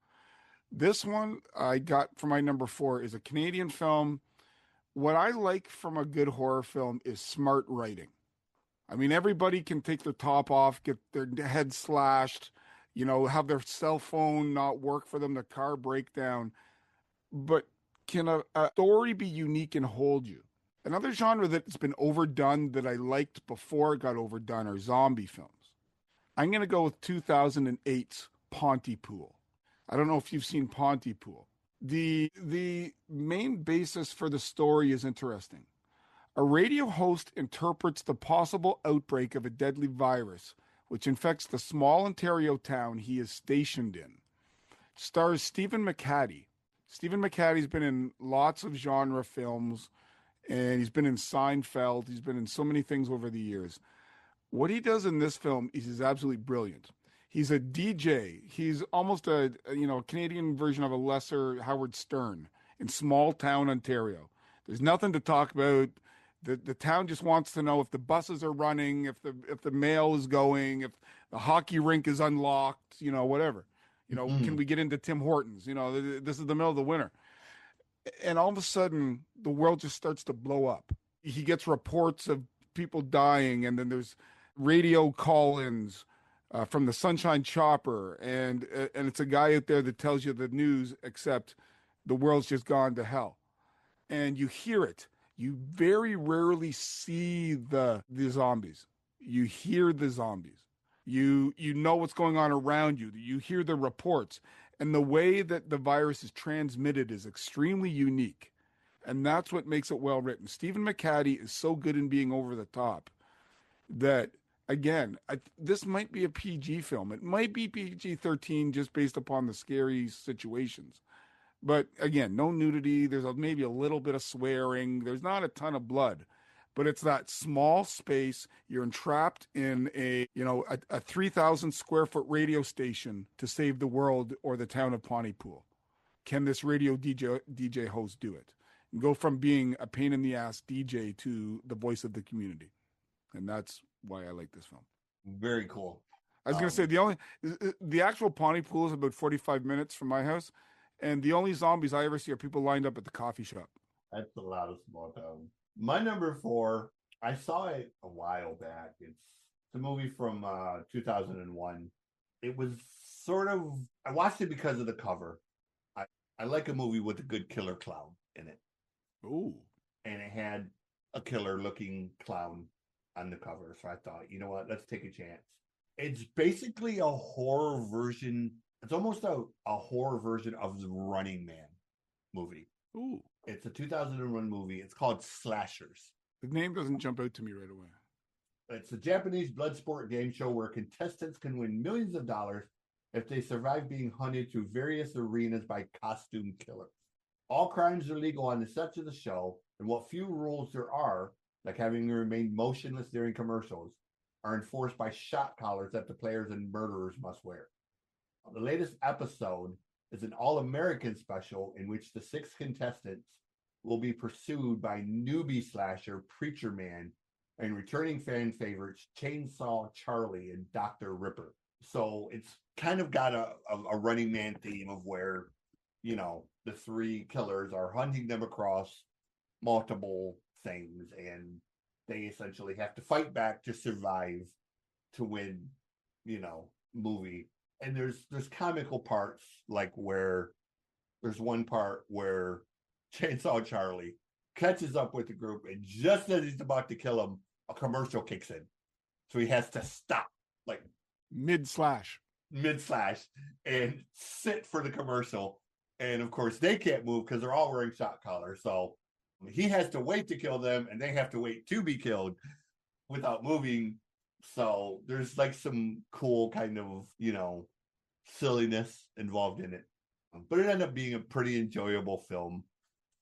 This one I got for my number 4 is a Canadian film. What I like from a good horror film is smart writing. I mean, everybody can take their top off, get their head slashed, have their cell phone not work for them, their car break down. But can a story be unique and hold you? Another genre that's been overdone that I liked before it got overdone are zombie films. I'm going to go with 2008's Pontypool. I don't know if you've seen Pontypool. The main basis for the story is interesting. A radio host interprets the possible outbreak of a deadly virus which infects the small Ontario town he is stationed in. Stars Stephen McHattie. Stephen McHattie's been in lots of genre films, and he's been in Seinfeld. He's been in so many things over the years. What he does in this film is absolutely brilliant. He's a DJ. He's almost a Canadian version of a lesser Howard Stern in small town Ontario. There's nothing to talk about. The town just wants to know if the buses are running, if the mail is going, if the hockey rink is unlocked, whatever. Can we get into Tim Hortons? This is the middle of the winter. And all of a sudden, the world just starts to blow up. He gets reports of people dying, and then there's radio call-ins from the Sunshine Chopper, and it's a guy out there that tells you the news, except the world's just gone to hell. And you hear it. You very rarely see the zombies. You hear the zombies. You know what's going on around you. You hear the reports. And the way that the virus is transmitted is extremely unique. And that's what makes it well written. Stephen McHattie is so good in being over the top that, again, this might be a PG film. It might be PG-13 just based upon the scary situations. But again, no nudity. There's maybe a little bit of swearing. There's not a ton of blood. But it's that small space. You're entrapped in a 3,000 square foot radio station to save the world or the town of Pontypool. Can this radio DJ host do it? And go from being a pain in the ass DJ to the voice of the community. And that's why I like this film. Very cool. I was going to say the actual Pontypool is about 45 minutes from my house. And the only zombies I ever see are people lined up at the coffee shop. That's a lot of small town. My number 4, I saw it a while back. It's a movie from 2001. It was I watched it because of the cover. I like a movie with a good killer clown in it. Ooh. And it had a killer-looking clown on the cover. So I thought, you know what? Let's take a chance. It's basically a horror version. It's almost a horror version of the Running Man movie. Ooh. It's a 2001 movie. It's called Slashers. The name doesn't jump out to me right away. It's a Japanese blood sport game show where contestants can win millions of dollars if they survive being hunted through various arenas by costume killers. All crimes are legal on the sets of the show, and what few rules there are, like having to remain motionless during commercials, are enforced by shot collars that the players and murderers must wear. The latest episode is an all-American special in which the 6 contestants will be pursued by newbie slasher Preacher Man and returning fan favorites Chainsaw Charlie and Dr. Ripper. So it's kind of got a Running Man theme of where, the 3 killers are hunting them across multiple things, and they essentially have to fight back to survive to win, movie. And there's comical parts, like where there's one part where Chainsaw Charlie catches up with the group, and just as he's about to kill him, a commercial kicks in. So he has to stop, like mid-slash, and sit for the commercial. And of course, they can't move because they're all wearing shot collars. So he has to wait to kill them, and they have to wait to be killed without moving So there's like some cool kind of, silliness involved in it. But it ended up being a pretty enjoyable film,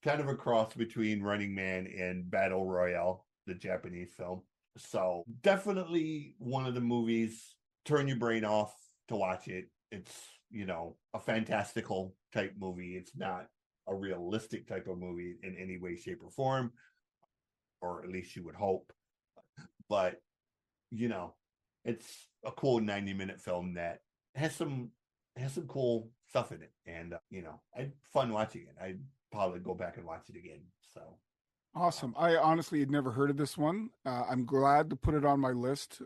kind of a cross between Running Man and Battle Royale, the Japanese film. So definitely one of the movies, turn your brain off to watch it. It's, a fantastical type movie. It's not a realistic type of movie in any way, shape, or form, or at least you would hope. But, it's a cool 90-minute film that has some cool stuff in it. And, I had fun watching it. I'd probably go back and watch it again. So Awesome. I honestly had never heard of this one. I'm glad to put it on my list.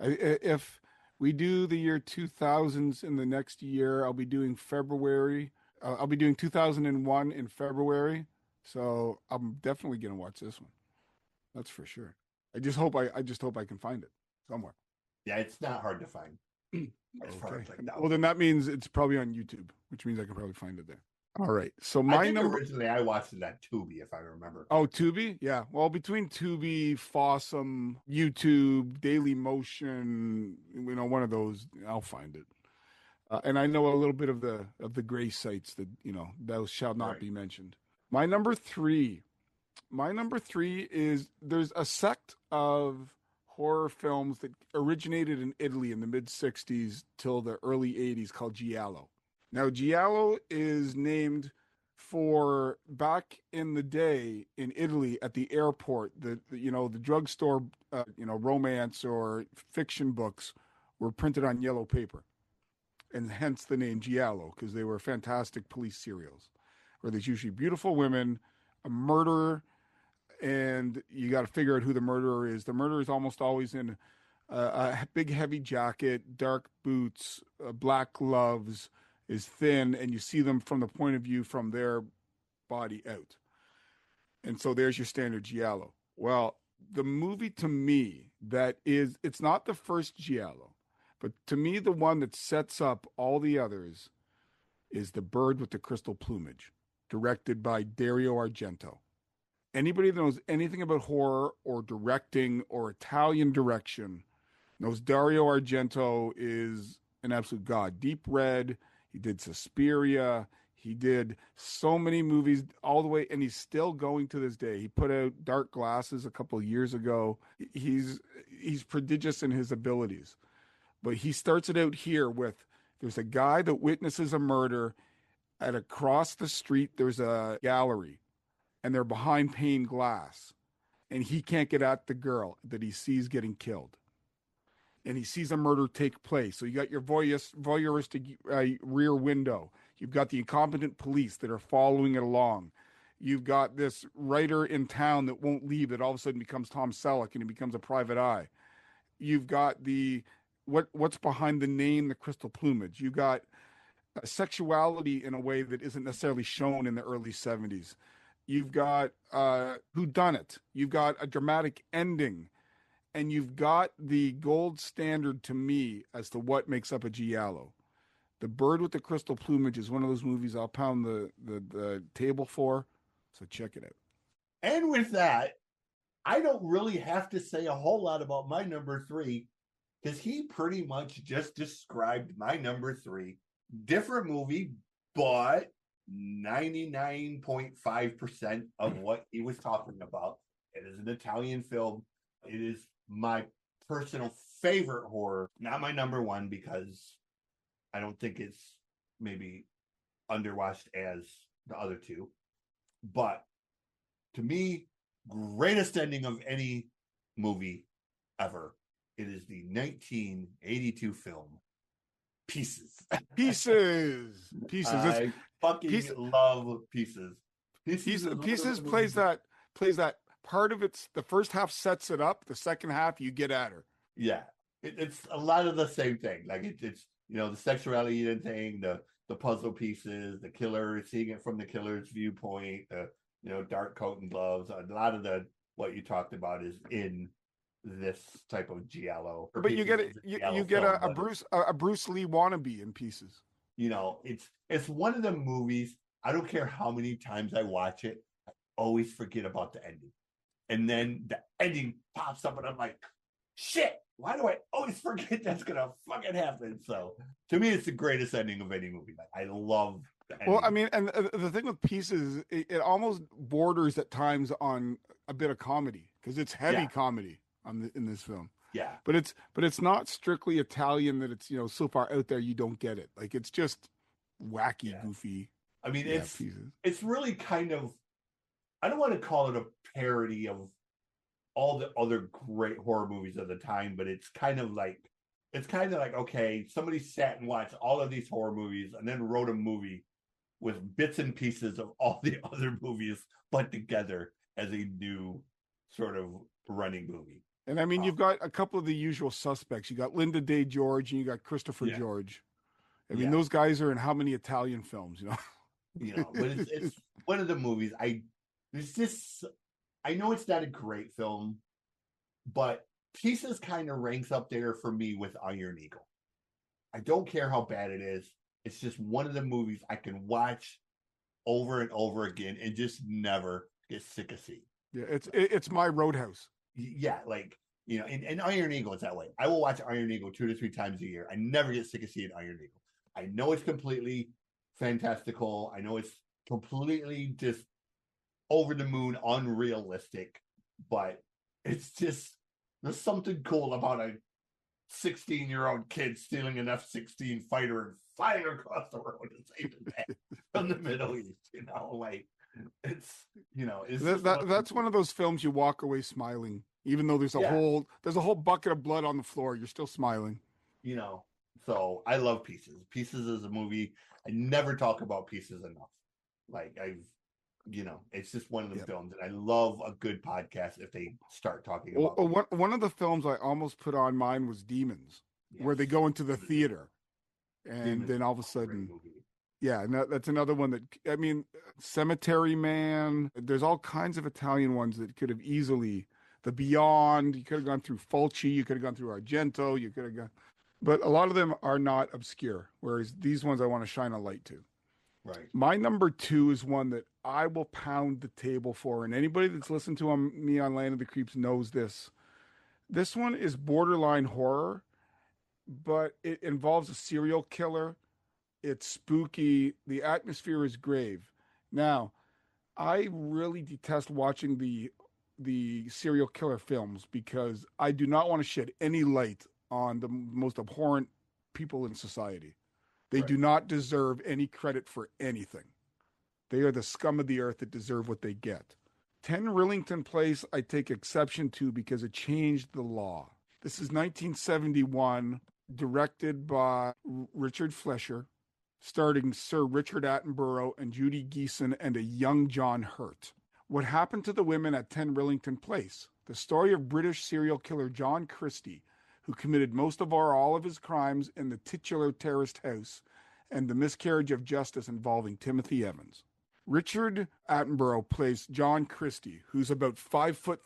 If we do the year 2000s in the next year, I'll be doing February. I'll be doing 2001 in February. So I'm definitely going to watch this one. That's for sure. I just hope I can find it somewhere. yeah, it's not hard to find. As far Okay. as I know. Well, then that means it's probably on YouTube, which means I can probably find it there. All right. So I my think number. originally I watched it on Tubi, if I remember. Oh, Tubi? Yeah. Well, between Tubi, Fossum, YouTube, Daily Motion, one of those, I'll find it. And I know a little bit of the gray sites that, those shall not Right. be mentioned. My number three is there's a sect of horror films that originated in Italy in the mid 60s till the early 80s called Giallo. Now, Giallo is named for back in the day in Italy at the airport, the drugstore, romance or fiction books were printed on yellow paper, and hence the name Giallo, because they were fantastic police serials, where there's usually beautiful women, a murderer, and you got to figure out who the murderer is. The murderer is almost always in a big, heavy jacket, dark boots, black gloves, is thin, and you see them from the point of view from their body out. And so there's your standard Giallo. Well, the movie to me it's not the first Giallo, but to me, the one that sets up all the others is The Bird with the Crystal Plumage, directed by Dario Argento. Anybody that knows anything about horror or directing or Italian direction knows Dario Argento is an absolute god. Deep Red, he did Suspiria, he did so many movies all the way, and he's still going to this day. He put out Dark Glasses a couple of years ago. He's prodigious in his abilities. But he starts it out here with there's a guy that witnesses a murder at across the street. There's a gallery, and they're behind pane glass, and he can't get at the girl that he sees getting killed. And he sees a murder take place. So you got your voyeuristic rear window. You've got the incompetent police that are following it along. You've got this writer in town that won't leave, that all of a sudden becomes Tom Selleck and he becomes a private eye. You've got what's behind the name, the Crystal Plumage. You've got sexuality in a way that isn't necessarily shown in the early 70s. You've got whodunit. You've got a dramatic ending. And you've got the gold standard to me as to what makes up a Giallo. The Bird with the Crystal Plumage is one of those movies I'll pound the table for. So check it out. And with that, I don't really have to say a whole lot about my number three, because he pretty much just described my number three. Different movie, but 99.5% of what he was talking about. It is an Italian film. It is my personal favorite horror, not my number one, because I don't think it's maybe underwatched as the other two. But to me, greatest ending of any movie ever. It is the 1982 film Pieces. Pieces. I fucking love Pieces. Pieces plays that part of it's the first half sets it up, the second half you get at her. Yeah, it's a lot of the same thing. Like it's the sexuality thing, the puzzle pieces, the killer, seeing it from the killer's viewpoint, the dark coat and gloves. A lot of what you talked about is in this type of Giallo. But you get a Bruce Lee wannabe in Pieces. It's one of the movies. I don't care how many times I watch it, I always forget about the ending. And then the ending pops up and I'm like, shit, why do I always forget that's gonna fucking happen? So to me, it's the greatest ending of any movie. Like, I love the ending. Well, I mean, and the thing with Pieces, it almost borders at times on a bit of comedy because it's heavy Yeah. comedy in this film. Yeah. But it's not strictly Italian that it's so far out there you don't get it. Like it's just wacky, Yeah. goofy. I mean, Pieces. it's really kind of, I don't want to call it a parody of all the other great horror movies of the time, but it's kind of like, okay, somebody sat and watched all of these horror movies and then wrote a movie with bits and pieces of all the other movies put together as a new sort of running movie. And I mean, you've got a couple of the usual suspects. You got Linda Day George and you got Christopher George. I mean, those guys are in how many Italian films, But it's one of the movies. I know it's not a great film, but Pieces kind of ranks up there for me with Iron Eagle. I don't care how bad it is. It's just one of the movies I can watch over and over again and just never get sick of seeing. Yeah, it's my Roadhouse. Yeah, like, and Iron Eagle is that way. I will watch Iron Eagle 2 to 3 times a year. I never get sick of seeing Iron Eagle. I know it's completely fantastical. I know it's completely just over the moon, unrealistic, but it's just, there's something cool about a 16-year-old kid stealing an F-16 fighter and flying across the road and saving that from the Middle East. Like, That's one of those films you walk away smiling, even though there's a whole bucket of blood on the floor. You're still smiling. So I love Pieces. Pieces is a movie. I never talk about Pieces enough. Like, it's just one of the films, and I love a good podcast if they start talking about. One of the films I almost put on mine was Demons, where they go into the theater, and Demons, then all of a sudden, and that's another one that, I mean, Cemetery Man. There's all kinds of Italian ones that could have easily, The Beyond. You could have gone through Fulci. You could have gone through Argento. You could have gone, but a lot of them are not obscure. Whereas these ones I want to shine a light to. Right. My number 2 is one that I will pound the table for, and anybody that's listened to me on Land of the Creeps knows this. This one is borderline horror, but it involves a serial killer. It's spooky. The atmosphere is grave. Now, I really detest watching the serial killer films because I do not want to shed any light on the most abhorrent people in society. They do not deserve any credit for anything. They are the scum of the earth that deserve what they get. 10 Rillington Place, I take exception to because it changed the law. This is 1971, directed by Richard Fleischer, starring Sir Richard Attenborough and Judy Geeson and a young John Hurt. What happened to the women at 10 Rillington Place? The story of British serial killer John Christie, who committed most of all of his crimes in the titular terraced house, and the miscarriage of justice involving Timothy Evans. Richard Attenborough plays John Christie, who's about 5'3",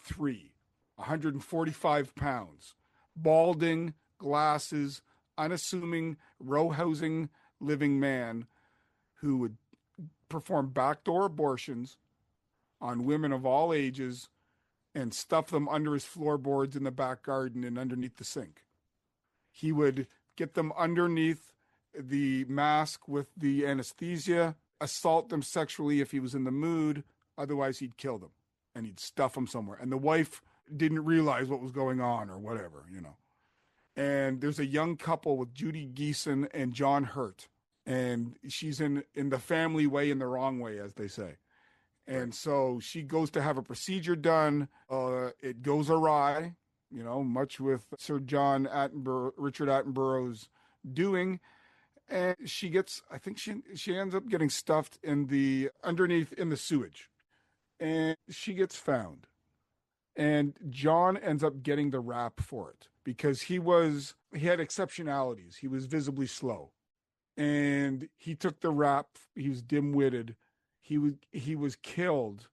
145 pounds, balding, glasses, unassuming, row-housing living man who would perform backdoor abortions on women of all ages and stuff them under his floorboards in the back garden and underneath the sink. He would get them underneath the mask with the anesthesia, assault them sexually if he was in the mood. Otherwise, he'd kill them and he'd stuff them somewhere. And the wife didn't realize what was going on or whatever, And there's a young couple with Judy Geeson and John Hurt. And she's in the family way, in the wrong way, as they say. And so she goes to have a procedure done. It goes awry, much with Sir John Attenborough, Richard Attenborough's doing. And she gets, I think she ends up getting stuffed underneath in the sewage. And she gets found. And John ends up getting the rap for it because he had exceptionalities. He was visibly slow. And he took the rap. He was dim-witted. He was killed,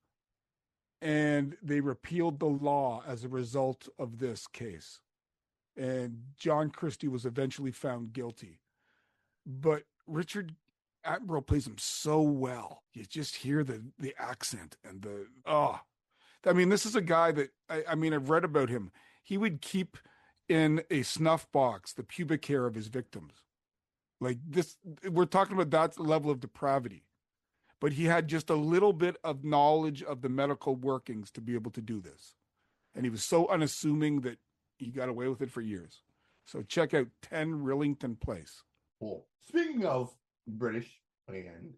and they repealed the law as a result of this case. And John Christie was eventually found guilty. But Richard Attenborough plays him so well. You just hear the accent and I mean, this is a guy that, I've read about him. He would keep in a snuff box the pubic hair of his victims. Like this, we're talking about that level of depravity. But he had just a little bit of knowledge of the medical workings to be able to do this. And he was so unassuming that he got away with it for years. So check out 10 Rillington Place. Cool. Speaking of British and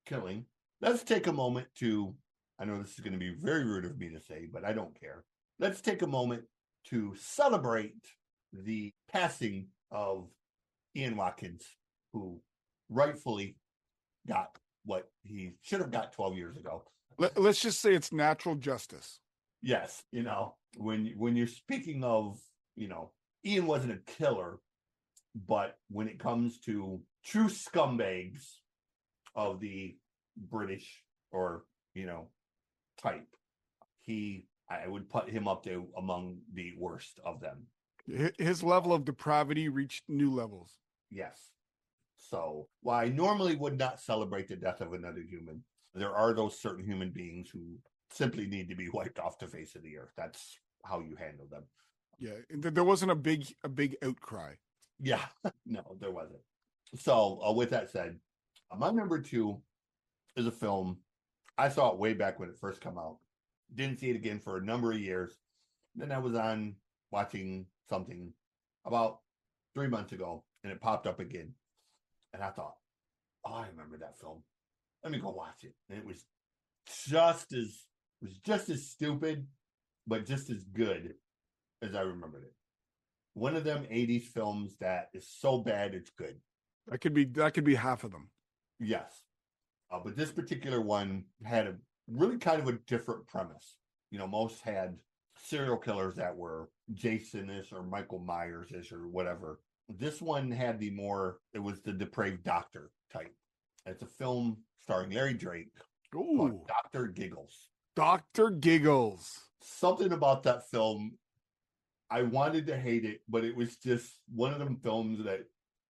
killing, let's take a moment to, I know this is going to be very rude of me to say, but I don't care. Let's take a moment to celebrate the passing of Ian Watkins, who rightfully got what he should have got 12 years ago. Let's just say it's natural justice. Yes, when you're speaking of, Ian wasn't a killer, but when it comes to true scumbags of the British or, type, I would put him up to among the worst of them. His level of depravity reached new levels. Yes. So while I normally would not celebrate the death of another human, there are those certain human beings who simply need to be wiped off the face of the earth. That's how you handle them. Yeah, there wasn't a big outcry. Yeah, no, there wasn't. So with that said, my number 2 is a film. I saw it way back when it first came out. Didn't see it again for a number of years. Then I was on watching something about 3 months ago, and it popped up again. And I thought, oh, I remember that film. Let me go watch it. And it was just as stupid, but just as good as I remembered it. One of them 80s films that is so bad it's good. That could be half of them. Yes. But this particular one had a really kind of a different premise. Most had serial killers that were Jason-ish or Michael Myers-ish or whatever. This one had it was the depraved doctor type. It's a film starring Larry Drake called Dr. Giggles. Dr. Giggles. Something about that film, I wanted to hate it, but it was just one of them films that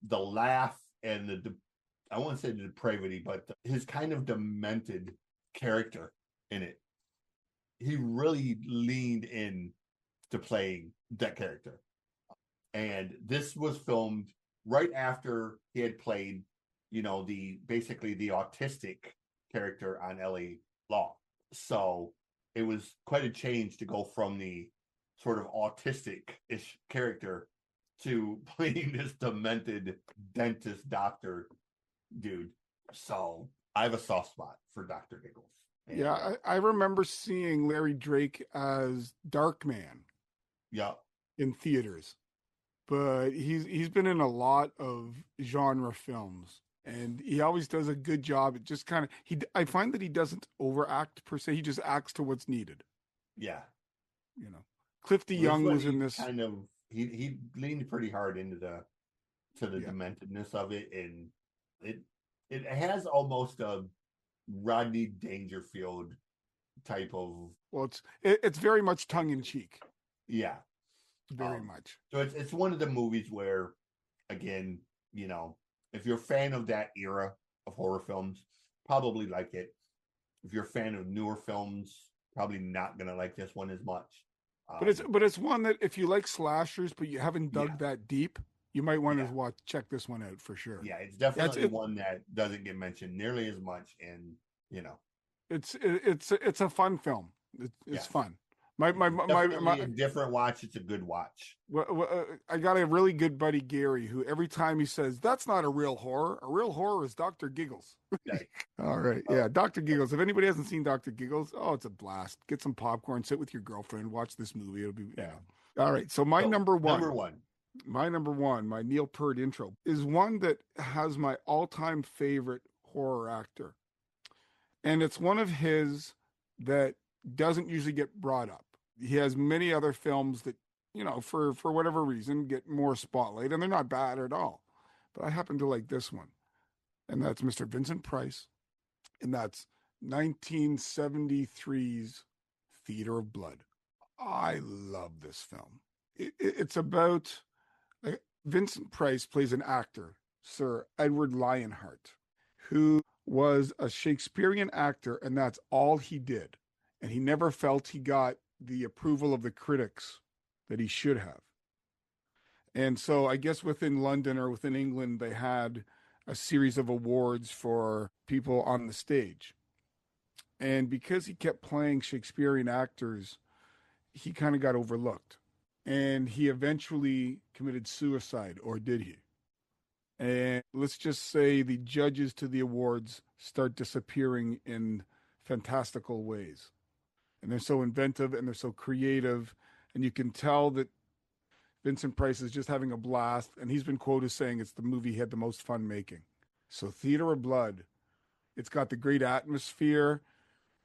the laugh and I won't say the depravity, but his kind of demented character in it, he really leaned in to playing that character. And this was filmed right after he had played, basically the autistic character on LA Law. So it was quite a change to go from the sort of autistic-ish character to playing this demented dentist doctor dude. So I have a soft spot for Dr. Giggles. And, yeah, I remember seeing Larry Drake as Darkman. Yeah. In theaters. But he's been in a lot of genre films, and he always does a good job. It just kind of I find that he doesn't overact per se. He just acts to what's needed. Yeah, Clifty Young was in this. Kind of, he leaned pretty hard into the dementedness of it, and it has almost a Rodney Dangerfield type of. Well, it's very much tongue in cheek. Yeah. Very much. So it's one of the movies where, again, if you're a fan of that era of horror films, probably like it. If you're a fan of newer films, probably not gonna like this one as much. But it's one that if you like slashers, but you haven't dug that deep, you might want to check this one out for sure. Yeah, it's definitely one that doesn't get mentioned nearly as much, and it's a fun film. It's fun. My a different watch. It's a good watch. I got a really good buddy, Gary, who every time he says, that's not a real horror. A real horror is Dr. Giggles. All right. Yeah. Dr. Giggles. If anybody hasn't seen Dr. Giggles, it's a blast. Get some popcorn, sit with your girlfriend, watch this movie. It'll be, All right. So my number one, my Neil Peart intro is one that has my all-time favorite horror actor. And it's one of his that doesn't usually get brought up. He has many other films that, for whatever reason, get more spotlight, and they're not bad at all. But I happen to like this one, and that's Mr. Vincent Price, and that's 1973's Theater of Blood. I love this film. It's about Vincent Price plays an actor, Sir Edward Lionheart, who was a Shakespearean actor, and that's all he did. And he never felt he got the approval of the critics that he should have. And so I guess within London or within England, they had a series of awards for people on the stage. And because he kept playing Shakespearean actors, he kind of got overlooked. And he eventually committed suicide, or did he? And let's just say the judges to the awards start disappearing in fantastical ways. And they're so inventive and they're so creative. And you can tell that Vincent Price is just having a blast. And he's been quoted saying it's the movie he had the most fun making. So, Theater of Blood, it's got the great atmosphere.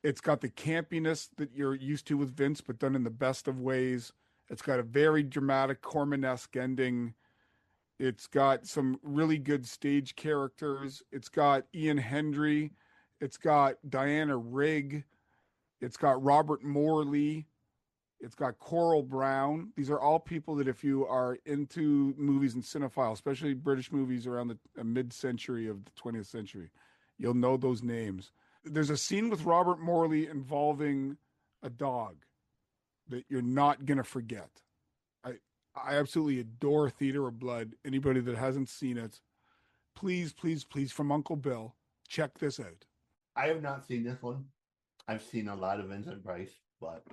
It's got the campiness that you're used to with Vince, but done in the best of ways. It's got a very dramatic Corman-esque ending. It's got some really good stage characters. It's got Ian Hendry. It's got Diana Rigg. It's got Robert Morley. It's got Coral Brown. These are all people that if you are into movies and cinephile, especially British movies around the mid-century of the 20th century, you'll know those names. There's a scene with Robert Morley involving a dog that you're not going to forget. I absolutely adore Theater of Blood. Anybody that hasn't seen it, please, please, please, from Uncle Bill, check this out. I have not seen this one. I've seen a lot of Vincent Price, but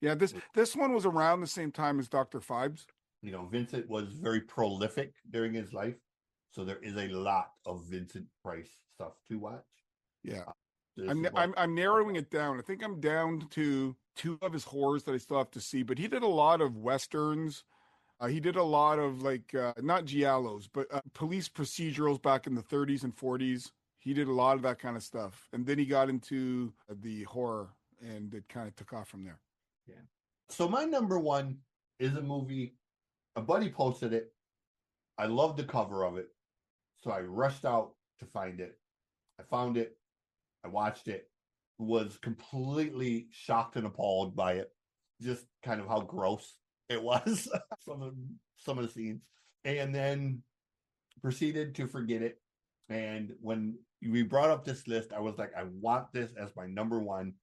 yeah, this one was around the same time as Dr. Phibes. You know, Vincent was very prolific during his life, so there is a lot of Vincent Price stuff to watch. Yeah, I'm narrowing it down. I think I'm down to 2 of his horrors that I still have to see, but he did a lot of westerns. He did a lot of not giallos, but police procedurals back in the 30s and 40s. He did a lot of that kind of stuff. And then he got into the horror and it kind of took off from there. Yeah. So my number one is a movie. A buddy posted it. I loved the cover of it. So I rushed out to find it. I found it. I watched it. Was completely shocked and appalled by it. Just kind of how gross it was. some of the scenes. And then proceeded to forget it. And when we brought up this list, I was like, I want this as my number one.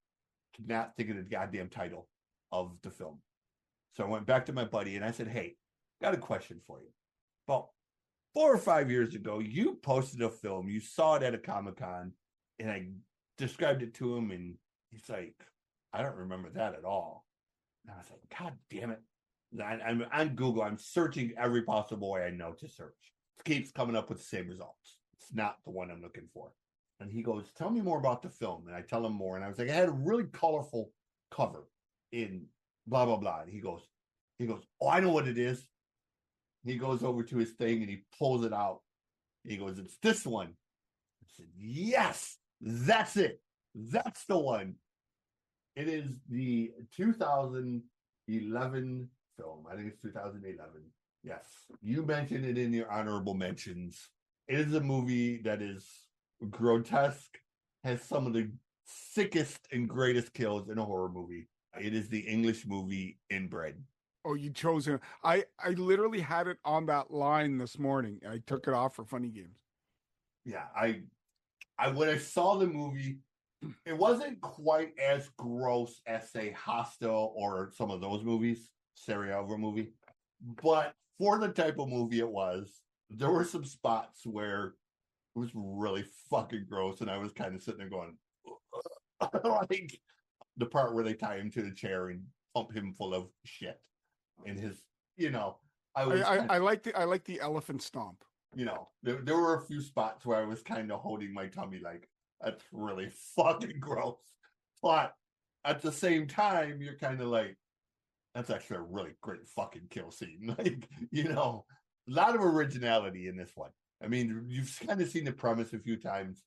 Not think of the goddamn title of the film. So I went back to my buddy and I said, hey, got a question for you. About 4 or 5 years ago, you posted a film. You saw it at a Comic-Con and I described it to him and he's like, I don't remember that at all. And I was like, God damn it. I'm on Google. I'm searching every possible way I know to search. It keeps coming up with the same results. It's not the one I'm looking for. And he goes, tell me more about the film. And I tell him more. And I was like, I had a really colorful cover in blah, blah, blah. And he goes, oh, I know what it is. And he goes over to his thing and he pulls it out. He goes, it's this one. I said, yes, that's it. That's the one. It is the 2011 film. I think it's 2011. Yes. You mentioned it in your honorable mentions. It is a movie that is grotesque, has some of the sickest and greatest kills in a horror movie. It is the English movie Inbred. Oh, you chose him. I literally had it on that line this morning. I took it off for Funny Games. Yeah, I when I saw the movie, it wasn't quite as gross as, say, Hostel or some of those movies, Sarajevo movie. But for the type of movie it was, there were some spots where it was really fucking gross, and I was kind of sitting there going, like the part where they tie him to the chair and pump him full of shit, and his, I like the elephant stomp. There were a few spots where I was kind of holding my tummy, like that's really fucking gross, but at the same time, you're kind of like, that's actually a really great fucking kill scene, like a lot of originality in this one. I mean, you've kind of seen the premise a few times,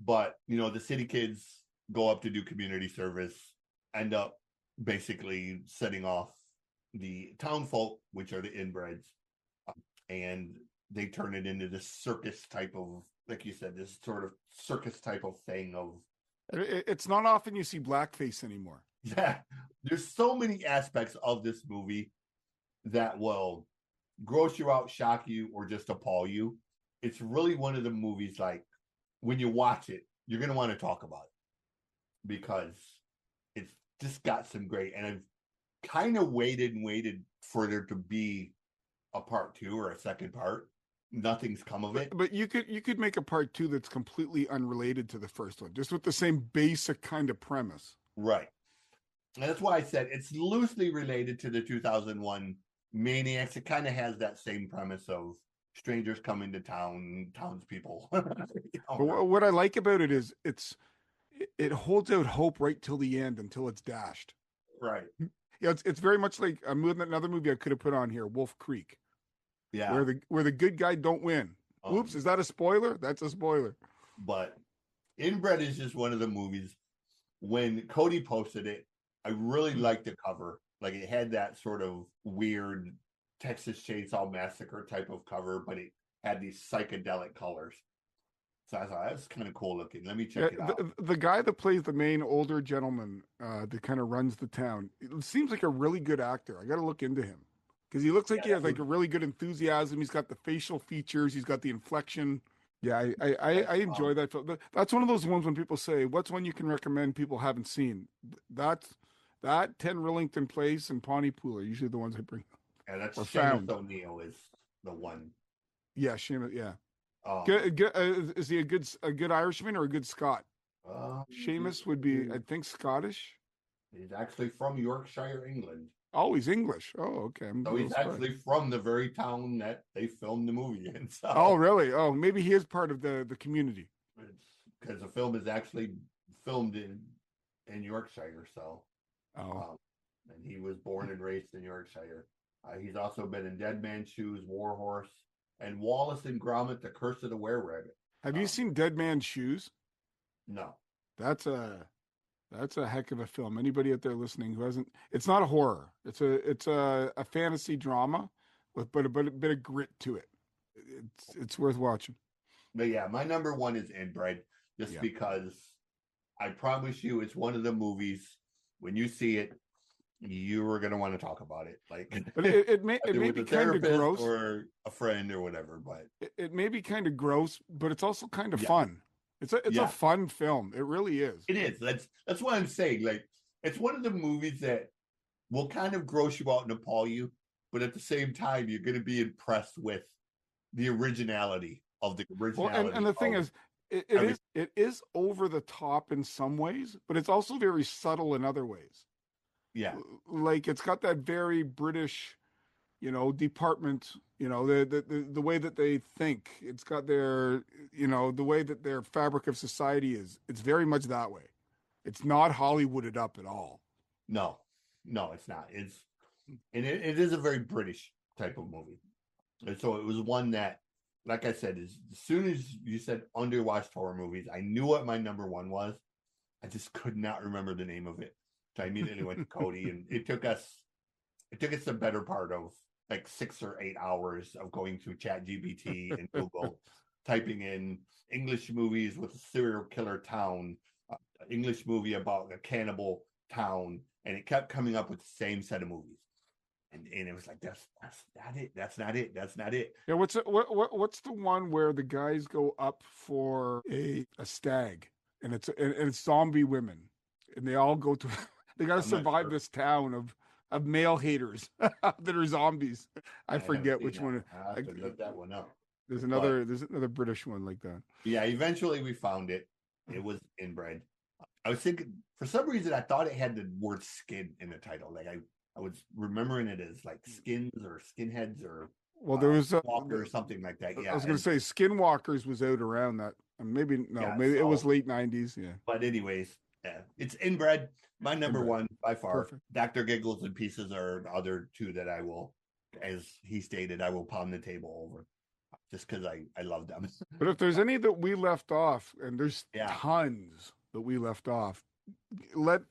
but, the city kids go up to do community service, end up basically setting off the town folk, which are the inbreds, and they turn it into this circus type of, like you said, this sort of circus type of thing of... It's not often you see blackface anymore. Yeah, there's so many aspects of this movie that will gross you out, shock you, or just appall you. It's really one of the movies, like, when you watch it, you're going to want to talk about it because it's just got some great, and I've kind of waited for there to be a part 2 or a second part. Nothing's come of it. But you could make a part 2 that's completely unrelated to the first one, just with the same basic kind of premise. Right. And that's why I said it's loosely related to the 2001 Maniacs. It kind of has that same premise of strangers coming to town, townspeople. But what I like about it is it holds out hope right till the end until it's dashed. Right. Yeah, it's very much like another movie I could have put on here, Wolf Creek. Yeah. Where the good guy don't win. Oops, is that a spoiler? That's a spoiler. But Inbred is just one of the movies. When Cody posted it, I really liked the cover. Like it had that sort of weird Texas Chainsaw Massacre type of cover, but it had these psychedelic colors. So I thought that's kind of cool looking. Let me check it out. The guy that plays the main older gentleman that kind of runs the town, it seems like a really good actor. I got to look into him because he looks like he has like a really good enthusiasm. He's got the facial features. He's got the inflection. Yeah, I enjoy that film. That's one of those ones when people say, "What's one you can recommend people haven't seen?" That 10 Rillington Place and Pontypool are usually the ones I bring up. Yeah, that's Seamus O'Neill is the one. Yeah, Seamus. Yeah. Is he a good Irishman or a good Scot? Seamus would be, I think, Scottish. He's actually from Yorkshire, England. Oh, he's English. Oh, okay. So he's actually from the very town that they filmed the movie in. So. Oh, really? Oh, maybe he is part of the community. Because the film is actually filmed in Yorkshire. So, and he was born and raised in Yorkshire. He's also been in Dead Man's Shoes, War Horse, and Wallace and Gromit: The Curse of the Were-Rabbit. Have you seen Dead Man's Shoes? No. That's a heck of a film. Anybody out there listening who hasn't, it's not a horror. It's a fantasy drama with a bit of grit to it. It's worth watching. But yeah, my number one is Inbred, just because I promise you it's one of the movies when you see it, you are going to want to talk about it. Like, but it may be kind of gross, or a friend or whatever. But it may be kind of gross, but it's also kind of fun. It's a fun film. It really is. It is. That's what I'm saying. Like, it's one of the movies that will kind of gross you out and appall you, but at the same time, you're going to be impressed with the originality of the originality. Well, and the thing is, it is over the top in some ways, but it's also very subtle in other ways. Yeah, like it's got that very British, department. The way that they think. It's got their, the way that their fabric of society is. It's very much that way. It's not Hollywooded up at all. No, it's not. It is a very British type of movie. And so it was one that, like I said, as soon as you said underwatched horror movies, I knew what my number one was. I just could not remember the name of it. So I immediately went to Cody, and it took us the better part of like 6 or 8 hours of going through ChatGPT and Google, typing in English movies with a serial killer town, English movie about a cannibal town, and it kept coming up with the same set of movies. And it was like, that's not it. That's not it. That's not it. Yeah, what's the one where the guys go up for a stag, and it's zombie women, and they all go to they got to survive this town of male haters that are zombies. I forget which one. I have to look that one up. There's another British one like that. Yeah, eventually we found it. It was Inbred. I was thinking, for some reason, I thought it had the word skin in the title. Like I was remembering it as like skins or skinheads or there was Walker or something like that. Yeah, I was going to say Skinwalkers was out around that. Maybe it was late 90s. Yeah. But anyways, it's Inbred. My number one by far. Perfect. Dr. Giggles and Pieces are the other two that I will, as he stated, I will pound the table over, just because I love them. But if there's any that we left off, and there's tons that we left off, let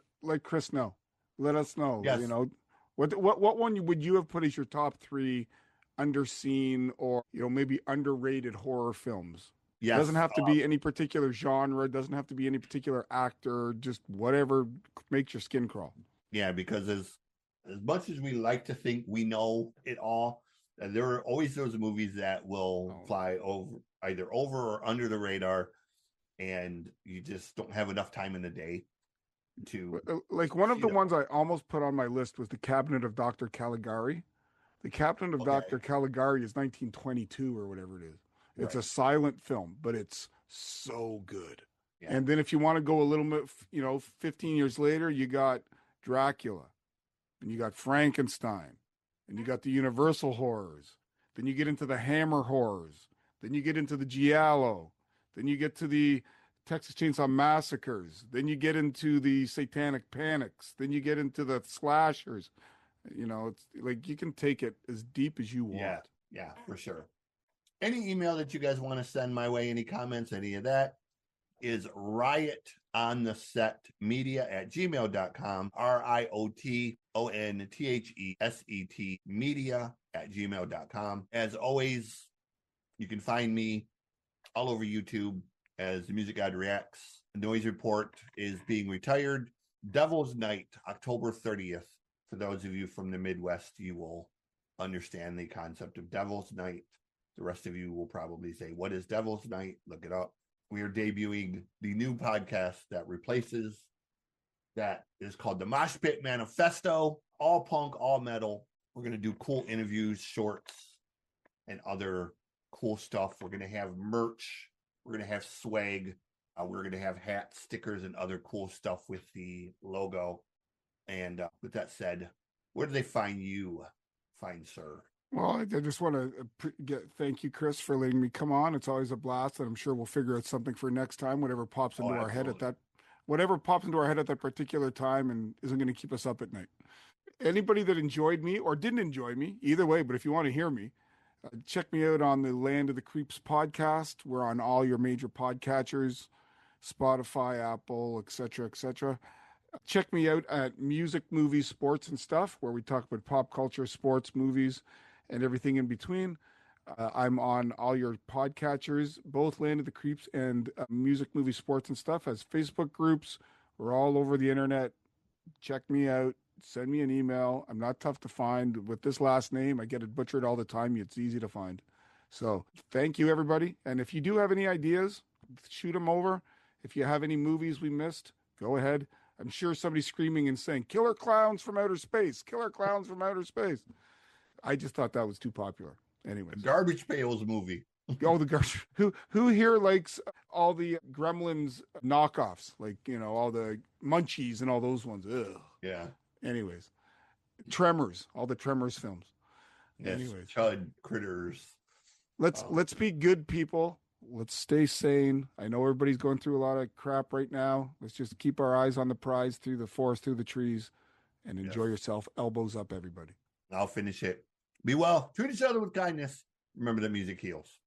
Chris know. Let us know. Yes. What one would you have put as your top 3 underseen or maybe underrated horror films? Yes. It doesn't have to be any particular genre. It doesn't have to be any particular actor. Just whatever makes your skin crawl. Yeah, because as much as we like to think we know it all, there are always those movies that will fly either over or under the radar, and you just don't have enough time in the day to. Like one of the ones I almost put on my list was The Cabinet of Dr. Caligari. The Captain of Okay. Dr. Caligari is 1922 or whatever it is. It's a Right. silent film, but it's so good. Yeah. And then if you want to go a little bit, 15 years later, you got Dracula, and you got Frankenstein, and you got the Universal horrors. Then you get into the Hammer horrors. Then you get into the Giallo. Then you get to the Texas Chainsaw Massacres. Then you get into the Satanic Panics. Then you get into the slashers. It's like you can take it as deep as you want. Yeah, for sure. Any email that you guys want to send my way, any comments, any of that, is riotonthesetmedia@gmail.com, RIOTONTHESET media@gmail.com. As always, you can find me all over YouTube as the Music God Reacts. The Noise Report is being retired. Devil's Night, October 30th. For those of you from the Midwest, you will understand the concept of Devil's Night. The rest of you will probably say, what is Devil's Night? Look it up. We are debuting the new podcast that replaces that is called the Mosh Pit Manifesto. All punk, all metal. We're going to do cool interviews, shorts, and other cool stuff. We're going to have merch. We're going to have swag. We're going to have hats, stickers, and other cool stuff with the logo. And with that said, where do they find you, fine sir? Well, I just want to thank you, Chris, for letting me come on. It's always a blast, and I'm sure we'll figure out something for next time. Whatever pops into our head at that particular time, and isn't going to keep us up at night. Anybody that enjoyed me or didn't enjoy me, either way. But if you want to hear me, check me out on the Land of the Creeps podcast. We're on all your major podcatchers, Spotify, Apple, etc., etc. Check me out at Music, Movies, Sports, and Stuff, where we talk about pop culture, sports, movies, and everything in between. I'm on all your podcatchers, both Land of the Creeps and Music, Movies, Sports, and Stuff as Facebook groups. We're all over the internet. Check me out. Send me an email. I'm not tough to find. With this last name, I get it butchered all the time. It's easy to find. So thank you, everybody. And if you do have any ideas, shoot them over. If you have any movies we missed, go ahead. I'm sure somebody's screaming and saying, Killer Clowns from Outer Space, Killer Clowns from Outer Space. I just thought that was too popular. Anyways. Garbage Pails movie. Oh, the garbage. Who here likes all the Gremlins knockoffs? Like, all the Munchies and all those ones. Ugh. Yeah. Anyways. Tremors, all the Tremors films. Yes, Anyways. Chud, Critters. Let's be good people. Let's stay sane. I know everybody's going through a lot of crap right now. Let's just keep our eyes on the prize through the forest, through the trees, and enjoy yourself. Elbows up, everybody. I'll finish it. Be well. Treat each other with kindness. Remember that music heals.